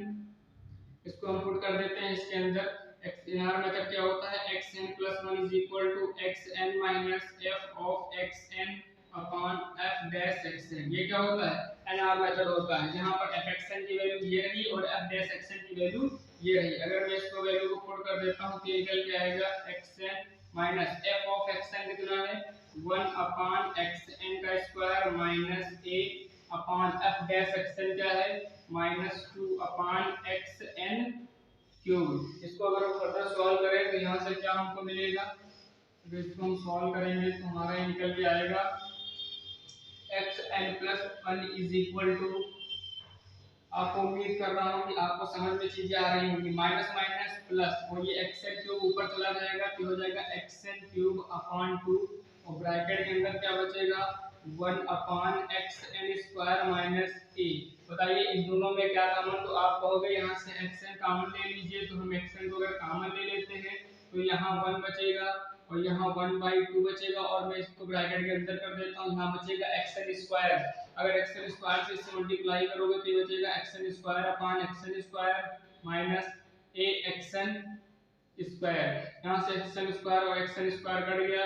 इसको हम पुट कर देते हैं इसके अंदर। nr मेथड क्या होता है, xn + 1 is equal to xn minus f of xn upon f dash xn। ये क्या होता है, nr मेथड होता है, जहां पर fxn की वैल्यू ये रही और f डैश xn की वैल्यू ये रही। अगर मैं इसको वैल्यू को पुट कर देता हूं तो ये निकल के आएगा xn minus f of xn कितना है, 1/xn का square minus a upon f dash xn क्या है, -2/xn क्यूब। इसको अगर हम फर्दर सॉल्व करें तो यहाँ से क्या हमको मिलेगा, अगर इसको हम सॉल्व करेंगे तो हमारा ये निकल के आएगा xn + 1 इज इक्वल टू, आपको उम्मीद कर रहा हूँ कि आपको समझ में चीजें आ रही होंगी, माइनस माइनस प्लस और ये xn क्यूब ऊपर चला जाएगा तो हो जाएगा xn क्यूब अपॉन 2 और ब्रैकेट के अंदर क्या बचेगा, 1/xn² माइनस a। बताइए इन दोनों में क्या कॉमन, तो आप कहोगे यहाँ से xn कॉमन ले लीजिए। तो हम xn को अगर कॉमन ले लेते हैं तो यहाँ 1 बचेगा और यहाँ 1/2 बचेगा और मैं इसको ब्रैकेट के अंदर कर देता हूँ, यहाँ बचेगा xn²। अगर xn² से इससे मल्टीप्लाई करोगे तो ये बचेगा xn² upon xn² minus axn²। यहाँ से xn² और xn² कट गया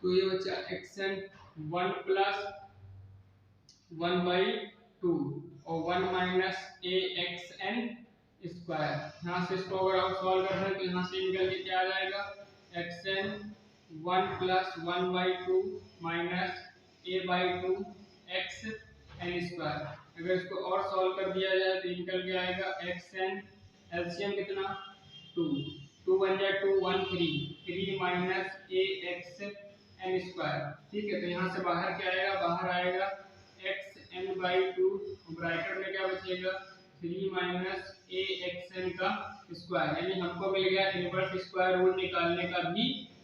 तो ये बचा xn1 + 1/2 और 1 माइनस axn²। यहाँ से इसको अगर आप सॉल्व कर रहे हैं तो यहाँ से निकल के क्या आ जाएगा, xn1 + 1/2 माइनस a/2 xn²। अगर इसको और सॉल्व कर दिया जाए तो निकल के आएगा xn, एलसीएम कितना 2, 2 बन जाए 2 1 3 माइनस axn², ठीक है। तो यहाँ से बाहर क्या आएगा, बाहर आएगा xn/2 ब्रैकेट में क्या बचेगा, 3 माइनस axn²। यानी हमको मिल गया इनवर्स स्क्वायर रूट निकालने का भी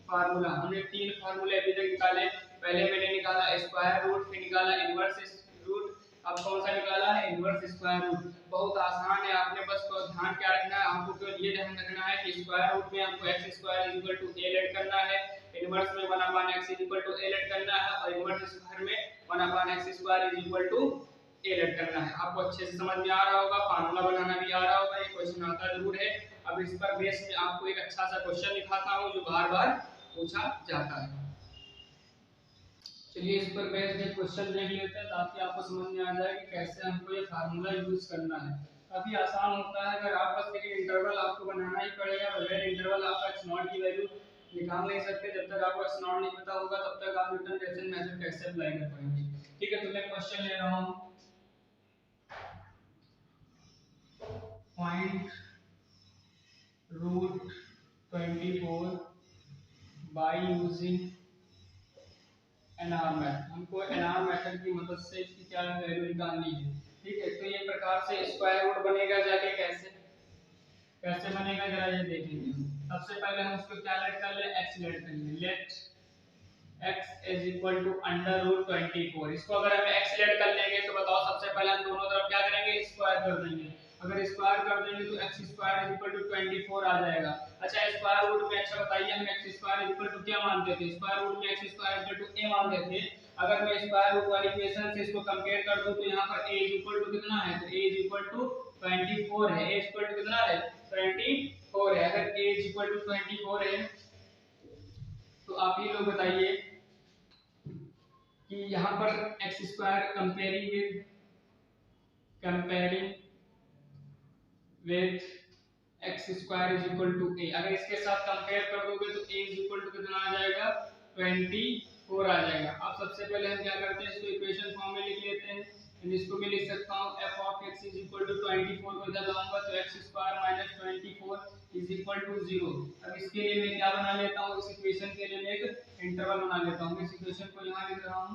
फार्मूला। हमने 3 फार्मूले अभी तक निकाले, पहले मैंने निकाला स्क्वायर रूट, फिर निकाला इनवर्स रूट, अब कौन सा निकाला है, इनवर्स स्क्वायर रूट। बहुत आसान है, आपने बस को ध्यान क्या रखना है, आपको केवल ये ध्यान रखना है कि स्क्वायर रूट में हमको x² = a लेट करना है, इनवर्स में 1/x = a लेट करना है और इनवर्स स्क्वायर में 1/x² = ए लेट करना है। आपको अच्छे से समझ में आ रहा होगा, फार्मूला बनाना भी आ रहा होगा, ये क्वेश्चन आता जरूर है। अब इस पर बेस में आपको एक अच्छा सा क्वेश्चन दिखाता हूँ जो बार बार पूछा जाता है। चलिए इस पर बेस में क्वेश्चन देख लेते हैं ताकि आपको समझ में आ जाए कि कैसे हमको ये फार्मूला यूज करना है। काफी आसान होता है, अगर आप बस लेकिन इंटरवल आपको बनाना ही पड़ेगा। बगैर इंटरवल आप x0 की वैल्यू निकाल नहीं सकते। जब तक आपको x0 नहीं पता होगा तब तक आप न्यूटन रेफसन मेथड कैसे अप्लाई कर पाएंगे। ठीक है, तो मैं क्वेश्चन ले रहा हूँ। Point root 24 by using NR method. हमको एनआर मेथड की मदद से इसकी क्या वैल्यू निकालनी है। ठीक है, तो ये प्रकार से स्क्वायर रूट बनेगा जाके कैसे कैसे बनेगा जरा ये देखेंगे। सबसे पहले हम इसको क्या लेट कर ले, x लेट कर ले। Let x is equal to under root 24। इसको अगर हम x लेट कर लेंगे तो बताओ सबसे पहले हम दोनों तरफ क्या करेंगे, स्क्वायर कर देंगे। अगर स्क्वायर कर देंगे तो x square is equal to 24 आ जाएगा। अच्छा स्क्वायर रूट में अच्छा बताइए, हम x square is equal to क्या मानते थे, स्क्वायर रूट में x square is equal to a मानते थे। अगर मैं स्क्वायर रूट वाली इक्वेशन से इसको कंपेयर कर दूं तो यहां पर a इज इक्वल टू कितना है, तो a इज इक्वल टू 24 है। a इज इक्वल टू कितना है, 24 है। अगर a इज इक्वल टू 24 है तो आप ये लोग बताइए कि यहाँ पर X square comparing with X square is equal to A, अगर इसके साथ कंपेयर कर दोगे तो ए इज इक्वल टू कितना आ जाएगा, 24 आ जाएगा। अब सबसे पहले हम क्या करते हैं, इसको इक्वेशन फॉर्म में लिख लेते हैं। इसको मैं लिख सकता हूँ f of x is equal to 24 को इधर लाऊंगा तो x square minus 24 is equal to 0। अब इसके लिए मैं क्या बना लेता हूँ, इस इक्वेशन के लिए मैं एक इंटरवल बना लेता हूँ। इस इक्वेशन को यहाँ लिख रहा हूँ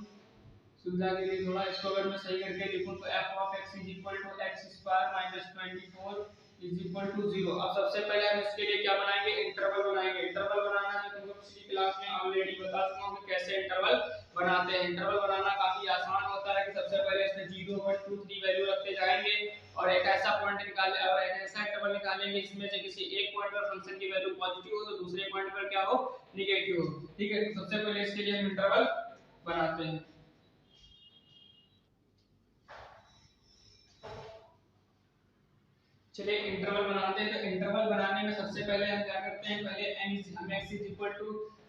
सुविधा के लिए थोड़ा। इसको अगर मैं सही करके लिखूं तो f of x is equal to x square minus 24 is equal to 0। अब सबसे पहले हम इसके लिए क्या बनाएंगे, इंटरवल बनाएंगे। इंटरवल बनाना है तुमको पिछली क्लास में ऑलरेडी बता चुका हूं कि कैसे इंटरवल बनाते हैं। इंटरवल बनाना काफी आसान होता है कि सबसे पहले इसमें 0 1 2 3 वैल्यू रखते जाएंगे और एक ऐसा पॉइंट निकाले और एक ऐसा इंटरवल निकालेंगे इसमें से किसी एक पॉइंट पर फंक्शन की वैल्यू पॉजिटिव हो तो दूसरे पॉइंट पर क्या हो, नेगेटिव हो। ठीक है, तो सबसे पहले इसके लिए हम इंटरवल बनाते हैं। चलिए इंटरवल बनाते हैं। तो इंटरवल बनाने में सबसे पहले हम क्या करते हैं, पहले हम x इज इक्वल टू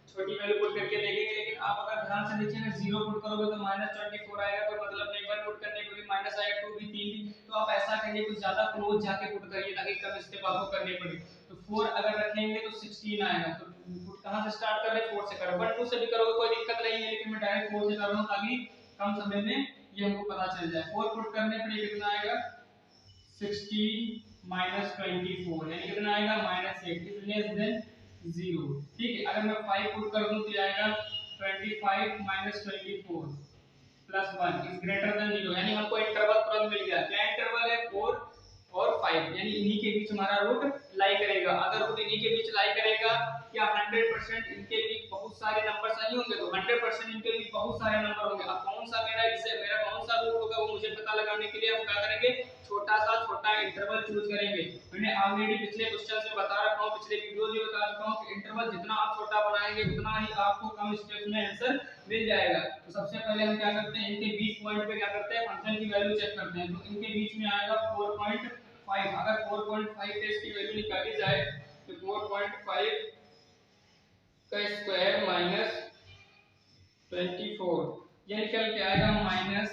छोटी वैल्यू पुट करके देखेंगे। लेकिन आप अगर ध्यान से देखिए ना, 0 पुट करोगे तो -24 आएगा, तो मतलब एक बार पुट करने पे भी माइनस आएगा, 2 भी 3 भी। तो आप ऐसा करिए कुछ ज्यादा क्लोज जाके पुट करिए ताकि कम स्टेप आपको करने पड़े। तो 4 अगर रखेंगे तो 16 आएगा। तो पुट कहां से स्टार्ट कर रहे हैं, 4 से करो। 1 2 से भी करोगे कोई दिक्कत नहीं है, लेकिन मैं डायरेक्ट 4 से कर रहा हूं ताकि कम समय में ये हमको पता चल जाए। 4 पुट करने पर ये कितना आएगा, 16 माइनस 24 यानी कितना आएगा, -8 इज लेस देन 0। ठीक है, अगर मैं 5 पुट कर दूं तो आएगा 25 minus 24 plus 1 is greater than 0। यानी हमको इंटरवल तुरंत मिल गया। क्या इंटरवल है, 4 और 5, यानी इन्हीं के बीच हमारा रूट लाई करेगा। अगर रूट इन्हीं के बीच लाई करेगा, क्या 100% इनके बीच बहुत सारे नंबर्स नहीं होंगे, तो 100% इनके बीच बहुत सारे नंबर होंगे। अब कौन सा मेरा कौन सा रूट होगा वो मुझे पता लगाने के लिए हम क्या करेंगे, छोटा इंटरवल चूज करेंगे। मैंने ऑलरेडी पिछले क्वेश्चन में बता रखा हूं, पिछले वीडियो में बता चुका हूं कि इंटरवल जितना आप छोटा बनाएंगे उतना ही आपको कम स्टेप में आंसर मिल जाएगा। तो सबसे पहले हम क्या करते हैं, इनके बीच पॉइंट पे क्या करते हैं, फंक्शन की वैल्यू चेक करते हैं। तो इनके बीच में आएगा 4.5। अगर 4.5 पे इसकी वैल्यू निकाली जाए तो 4.5 का स्क्वायर माइनस 24 ये निकल के आएगा माइनस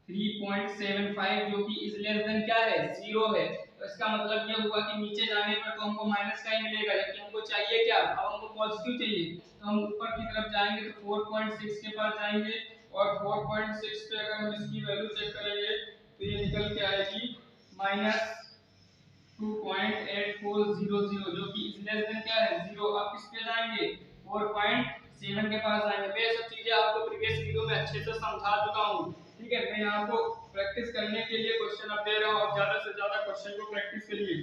3.75, जो कि इज लेस देन क्या है, 0 है। तो इसका मतलब ये हुआ कि नीचे जाने पर तो हमको माइनस का ही मिलेगा, जबकि हमको चाहिए क्या, अब हमको पॉजिटिव चाहिए। तो हम ऊपर की तरफ जाएंगे तो 4.6 के पास जाएंगे और 4.6 पे अगर हम इसकी वैल्यू चेक करेंगे तो ये निकल के आएगी माइनस 2.8400, जो कि इज लेस देन क्या है, 0। आप किस पे जाएंगे, 4.7 के पास जाएंगे। मैं ये सब चीजें आपको प्रीवियस वीडियो में अच्छे से समझा चुका हूं। ठीक है, मैं यहाँ को प्रैक्टिस करने के लिए क्वेश्चन अब दे रहा हूँ। आप ज्यादा से ज्यादा क्वेश्चन को प्रैक्टिस करिए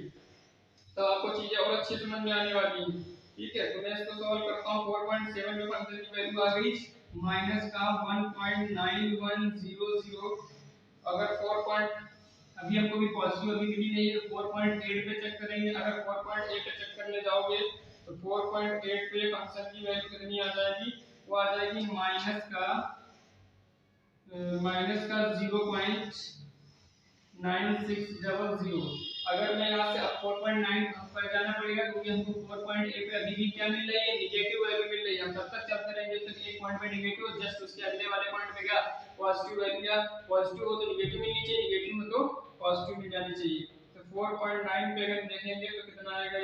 तो आपको चीजें और अच्छी समझ में आने वाली हैं। ठीक है, तो मैं इसको सॉल्व करता हूँ। 4.7 में फंक्शन की वैल्यू आ गई माइनस का 1.9100। अगर 4. अभी हमको भी पॉजिटिव अभी मिली नहीं है तो 4.8 पे चेक करेंगे। अगर 4.8 पे चेक करने जाओगे तो 4.8 पे फंक्शन की वैल्यू कितनी आ जाएगी, वो आ जाएगी माइनस का माइनस का 0.9600। अगर मैं यहाँ से अब 4.9 पर जाना पड़ेगा क्योंकि हमको 4.8 पे अभी भी क्या मिल रही है, निगेटिव वैल्यू मिल रही है। हम तब तक चलते रहेंगे जब तक एक पॉइंट पे निगेटिव हो, जस्ट उसके अगले वाले पॉइंट पे क्या पॉजिटिव वैल्यू, या पॉजिटिव हो तो निगेटिव मिलनी चाहिए, निगेटिव हो तो पॉजिटिव मिल जानी चाहिए। तो 4.9 पे अगर देखेंगे तो कितना आएगा,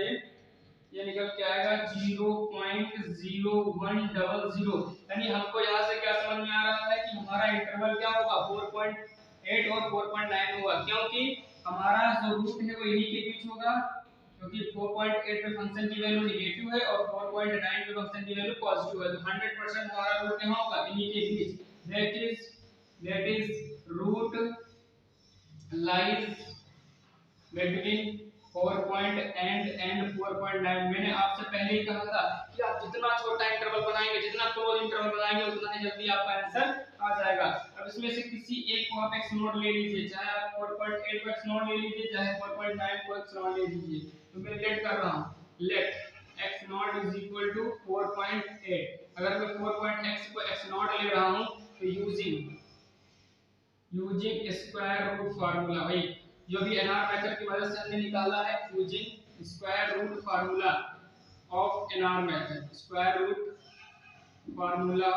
ये निकल के आएगा 0.0100। यानी हमको यहाँ से क्या समझ में आ रहा है कि हमारा इंटरवल क्या होगा, 4.8 और 4.9 होगा, क्योंकि हमारा जो रूट है वो इन्हीं के बीच होगा, क्योंकि 4.8 पे फंक्शन की वैल्यू नेगेटिव है और 4.9 पे फंक्शन की वैल्यू पॉजिटिव है, तो 100% हमारा रूट कहाँ होगा, इन्हीं के बीच। That is root lies between 4 and 4.9। मैंने आपसे पहले ही कहा था कि आप जितना छोटा इंटरवल बनाएंगे, जितना क्लोज इंटरवल बनाएंगे, उतना ही जल्दी आपका आंसर आ जाएगा। अब इसमें से किसी एक को आप x नॉट ले लीजिए, चाहे आप 4.8 को x नॉट ले लीजिए, चाहे 4.9 को x नॉट ले लीजिए। तो मैं लेट कर रहा हूं, let x naught is equal to 4.8। अगर मैं 4.x को x नॉट ले रहा हूं तो यूजिंग स्क्वायर रूट फार्मूला, भाई जो भी एनआर मेथड की मदद से हमने निकाला है, using square root formula of NR method, square root formula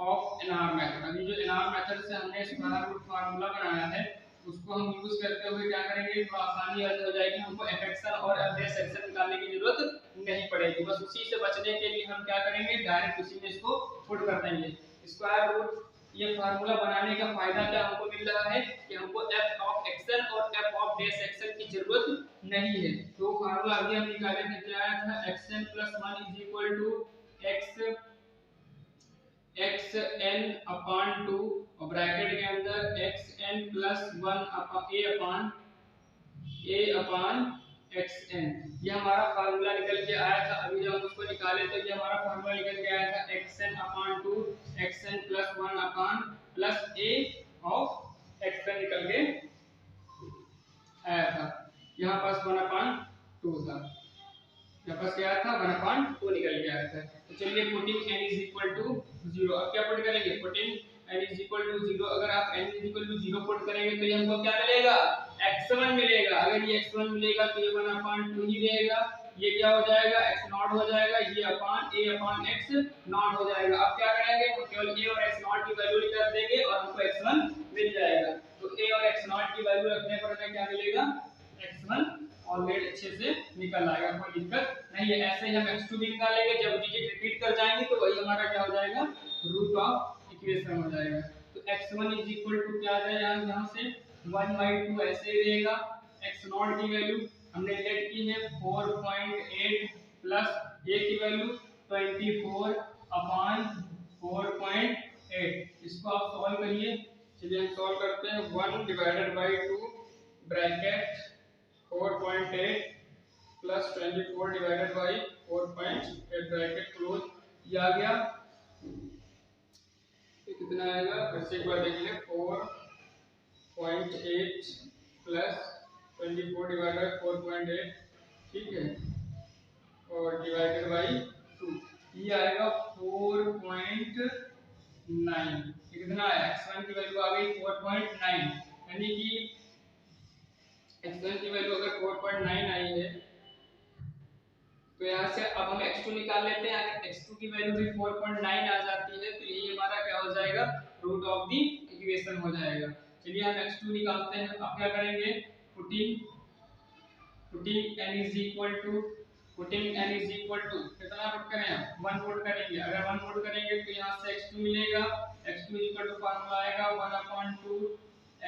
of NR method. अभी जो एनआर मेथड से हमने स्क्वायर रूट फार्मूला बनाया है उसको हम यूज करते हुए क्या करेंगे, तो आसानी हो जाएगी, हमको एफएक्शन और एवरेज सेक्शन निकालने की जरूरत नहीं पड़ेगी। बस उसी से बचने के लिए हम क्या करेंगे, डायरेक्ट उसी में इसको पुट कर देंगे। स्क्वायर रूट ये फार्मूला बनाने का फायदा क्या हमको मिल रहा है कि हमको f ऑफ xn और f ऑफ डैश xn की जरूरत नहीं है। तो फार्मूला अभी हम निकाले थे, क्या आया था, xn + 1 x xn/2 और ब्रैकेट के अंदर xn + 1 a/xn। ये हमारा फार्मूला निकल के आया था। अभी जब हम उसको निकाले तो ये हमारा फार्मूला निकल के आया था xn/2 xn + 1 a of xn निकल के आया था। यहाँ पास 1/2 था, यहाँ पास क्या था, 1/2 निकल के आया था। तो चलिए पुटिंग n = 0, अब क्या पुट करेंगे, पुटिंग n = 0। अगर आप n = 0 पुट करेंगे तो ये हमको क्या मिलेगा, x1 मिलेगा। अगर ये x1 मिलेगा तो ये 1/2 ही रहेगा, ये क्या हो जाएगा, x नॉट हो जाएगा, ये a/x नॉट हो जाएगा। अब क्या करेंगे, तो केवल a और x नॉट की वैल्यू रख देंगे और हमको x1 मिल जाएगा। तो a और x नॉट की वैल्यू रखने पर हमें क्या मिलेगा, x1 ऑलरेडी अच्छे से निकल आएगा, कोई दिक्कत नहीं है। ऐसे ही हम x2 भी निकालेंगे, जब डिजिट रिपीट कर जाएंगे तो वही हमारा क्या हो जाएगा, रूट ऑफ इक्वेशन हो जाएगा। तो x1 = क्या आ जाएगा, यहाँ से 1/2 ऐसे ही रहेगा। x नॉट की वैल्यू हमने लेट की है 4.8 प्लस a की वैल्यू 24/4.8। इसको आप सॉल्व करिए, चलिए हम सॉल्व करते हैं। 1/2 ब्रैकेट 4.8 प्लस 24/4.8 ब्रैकेट क्लोज, ये आ गया। तो कितना आएगा, फिर से एक बार देख लें, 4.8 प्लस 24/4.8, ठीक है, और डिवाइडेड बाई 2, ये आएगा 4.9। कितना है, x1 की वैल्यू आ गई 4.9, यानी कि x1 की वैल्यू अगर 4.9 आई है तो यहाँ से अब हम x2 निकाल लेते हैं। अगर x2 की वैल्यू भी 4.9 आ जाती है तो यही हमारा क्या हो जाएगा, रूट ऑफ द इक्वेशन हो जाएगा। चलिए हम x2 निकालते हैं। अब क्या करेंगे, पुटिंग n = कितना पुट करें, 1 पुट करेंगे। अगर 1 पुट करेंगे तो यहाँ से x2 मिलेगा, x2 = फार्मूला आएगा 1/2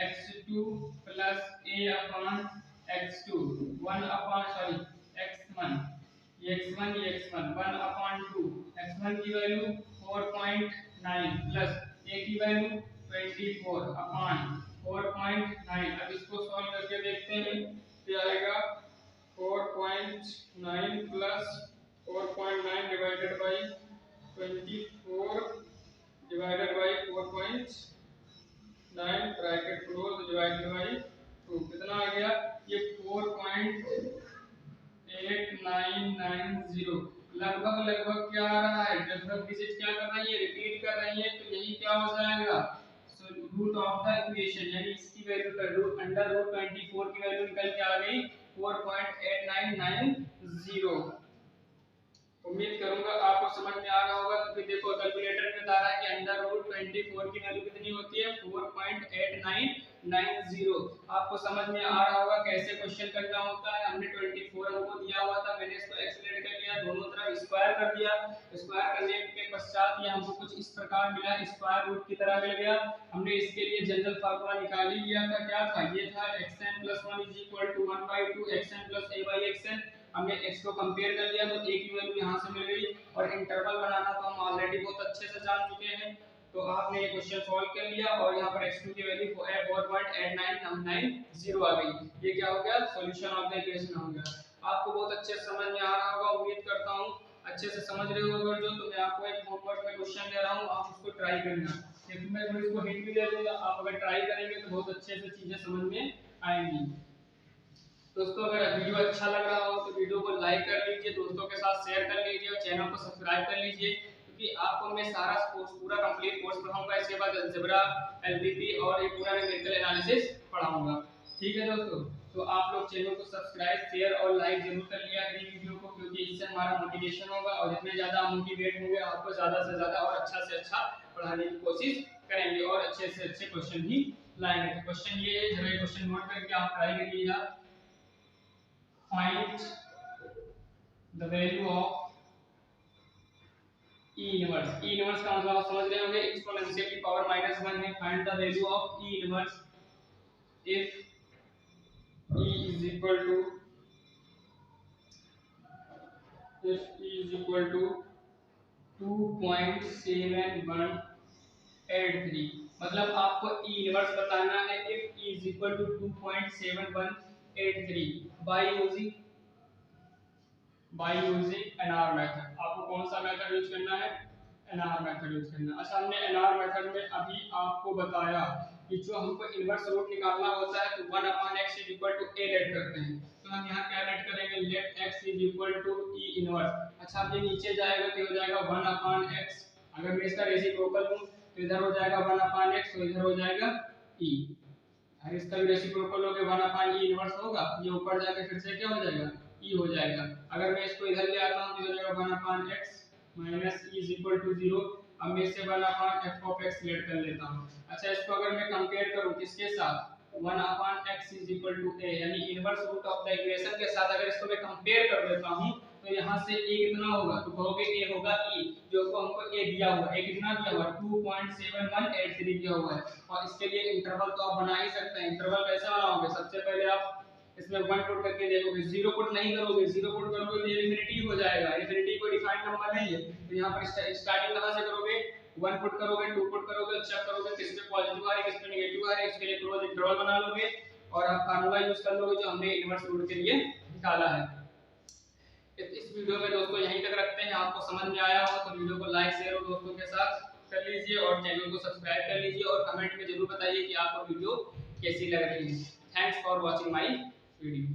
x2 प्लस a/x2 x1, ये x1 1/2 x1 की वैल्यू 4.9 प्लस a की वैल्यू 24/4.9। अब इसको सॉल्व करके देखते हैं, क्या आएगा, 4.9 plus 4.9 divided by 24/4.9 bracket close divided by 2, कितना आ गया, ये 4.8990 लगभग लगभग क्या आ रहा है, लगभग डिजिट क्या कर रही है, रिपीट कर रही है, तो यही क्या हो जाएगा, रूट ऑफ द इक्वेशन, यानी इसकी वैल्यू का रूट अंडर रूट 24 की वैल्यू निकल के आ गई 4.8990। उम्मीद करूंगा आपको समझ में आ रहा होगा, क्योंकि देखो कैलकुलेटर में बता रहा है कि अंडर रूट 24 की वैल्यू कितनी होती है, 4.8990। आपको समझ में आ रहा होगा कैसे क्वेश्चन करना होता है। हमने 24 हमको दिया हुआ था, मैंने इसको एक्सप्लेन कर लिया, दोनों तरफ स्क्वायर कर दिया। स्क्वायर करने के पश्चात ये हमको कुछ इस प्रकार मिला, स्क्वायर रूट की तरह मिल गया। हमने इसके लिए जनरल फार्मूला निकाल ही लिया था, क्या था, ये था xn + 1 = 1/2 xn + a/xn। हमने x को कंपेयर कर लिया तो a की वैल्यू यहां से मिल गई, और इंटरवल बनाना तो हम ऑलरेडी बहुत अच्छे से जान चुके हैं। तो आपने ये क्वेश्चन सॉल्व कर लिया और यहां पर x2 की वैल्यू 4.8990 आ गई। ये क्या हो गया, सॉल्यूशन ऑफ द इक्वेशन हो गया। आपको बहुत अच्छे से समझ में आ रहा होगा, उम्मीद करता हूं अच्छे से समझ रहे हो। अगर जो, तो मैं आपको एक होमवर्क में क्वेश्चन दे रहा हूं, आप उसको ट्राई करना, क्योंकि मैं थोड़ी इसको हिंट भी दे दूंगा, आप अगर ट्राई करेंगे तो बहुत अच्छे से चीजें समझ में आएंगी। दोस्तों अगर वीडियो अच्छा लग रहा हो तो वीडियो को लाइक कर लीजिए, दोस्तों के साथ शेयर कर लीजिए और चैनल को सब्सक्राइब कर लीजिए, क्योंकि आपको मैं सारा कोर्स पूरा कंप्लीट कोर्स पढ़ाऊंगा। इसके बाद अलजेब्रा, एलबीपी और एक पूरा न्यूमेरिकल एनालिसिस पढ़ाऊंगा। ठीक है दोस्तों, तो आप लोग चैनल को सब्सक्राइब, शेयर और लाइक जरूर कर लिया करिए वीडियो को, क्योंकि इससे हमारा मोटिवेशन होगा और जितने ज्यादा मोटिवेट होंगे आपको ज्यादा से ज्यादा और अच्छा से अच्छा पढ़ाने की कोशिश करेंगे और अच्छे से अच्छे क्वेश्चन भी लाएंगे। तो क्वेश्चन ये है, जरा क्वेश्चन नोट करके आप ट्राई करिएगा। Find the value of e inverse। e inverse का मतलब आप समझ रहे होंगे, एक्सपोनेंशियल की पावर -1 है। Find the value of e inverse if e is equal to 2.7183। मतलब आपको e inverse बताना है if e is equal to 2.7183 by using NR method. आपको कौन सा मेथड यूज करना है, NR मेथड यूज करना है। अच्छा, हमने NR मेथड में अभी आपको बताया कि जो हमको इनवर्स रूट निकालना होता है तो 1/x a लेट करते हैं, तो हम यहाँ क्या लेट करेंगे, लेट x e इनवर्स। अच्छा, अब ये नीचे जाएगा तो हो जाएगा 1/x, अगर मैं इसका रेसिप्रोकल लूं तो इधर हो जाएगा 1/x, तो इधर हो जाएगा e, अगर इसका भी रेसिप्रोकल लोगे 1/e इनवर्स होगा, ये ऊपर जाके फिर से क्या हो जाएगा, e हो जाएगा। अगर मैं इसको इधर ले आता हूं तो हो जाएगा 1/x minus e is equal to 0। अब मैं इससे 1/f(x) लेट कर लेता हूं। अच्छा, इसको अगर मैं कंपेयर करूं किसके साथ, 1/x is equal to a, यानी inverse root of the equation के साथ अगर इसको मैं कंपेयर कर देता हूं तो यहां से a कितना होगा, तो कहोगे a होगा e, जो को हमको a दिया हुआ है, a कितना दिया हुआ है, 2.7183 दिया हुआ है। और इसके लिए इंटरवल तो आप बना ही सकते हैं। इंटरवल कैसे बनाओगे, सबसे पहले आप इसमें 1 पुट करके देखोगे, 0 पुट नहीं करोगे, 0 पुट करोगे तो ये इंफिनिटी हो जाएगा। इंफिनिटी कोई डिफाइंड नंबर नहीं है, तो यहां पर स्टार्टिंग कहां से करोगे, 1 पुट करोगे, 2 पुट करोगे, चेक करोगे किस पे पॉजिटिव आ रहा है किस पे नेगेटिव आ रहा है, इसके लिए क्लोज इंटरवल बना लोगे और आप फार्मूला यूज कर लोगे जो हमने इनवर्स रूट के लिए निकाला है। इस वीडियो में दोस्तों यहीं तक रखते हैं। आपको समझ में आया हो तो वीडियो को लाइक, शेयर और दोस्तों के साथ कर लीजिए और चैनल को सब्सक्राइब कर लीजिए और कमेंट में जरूर बताइए कि आपको वीडियो कैसी लग रही है। Thanks for watching my video.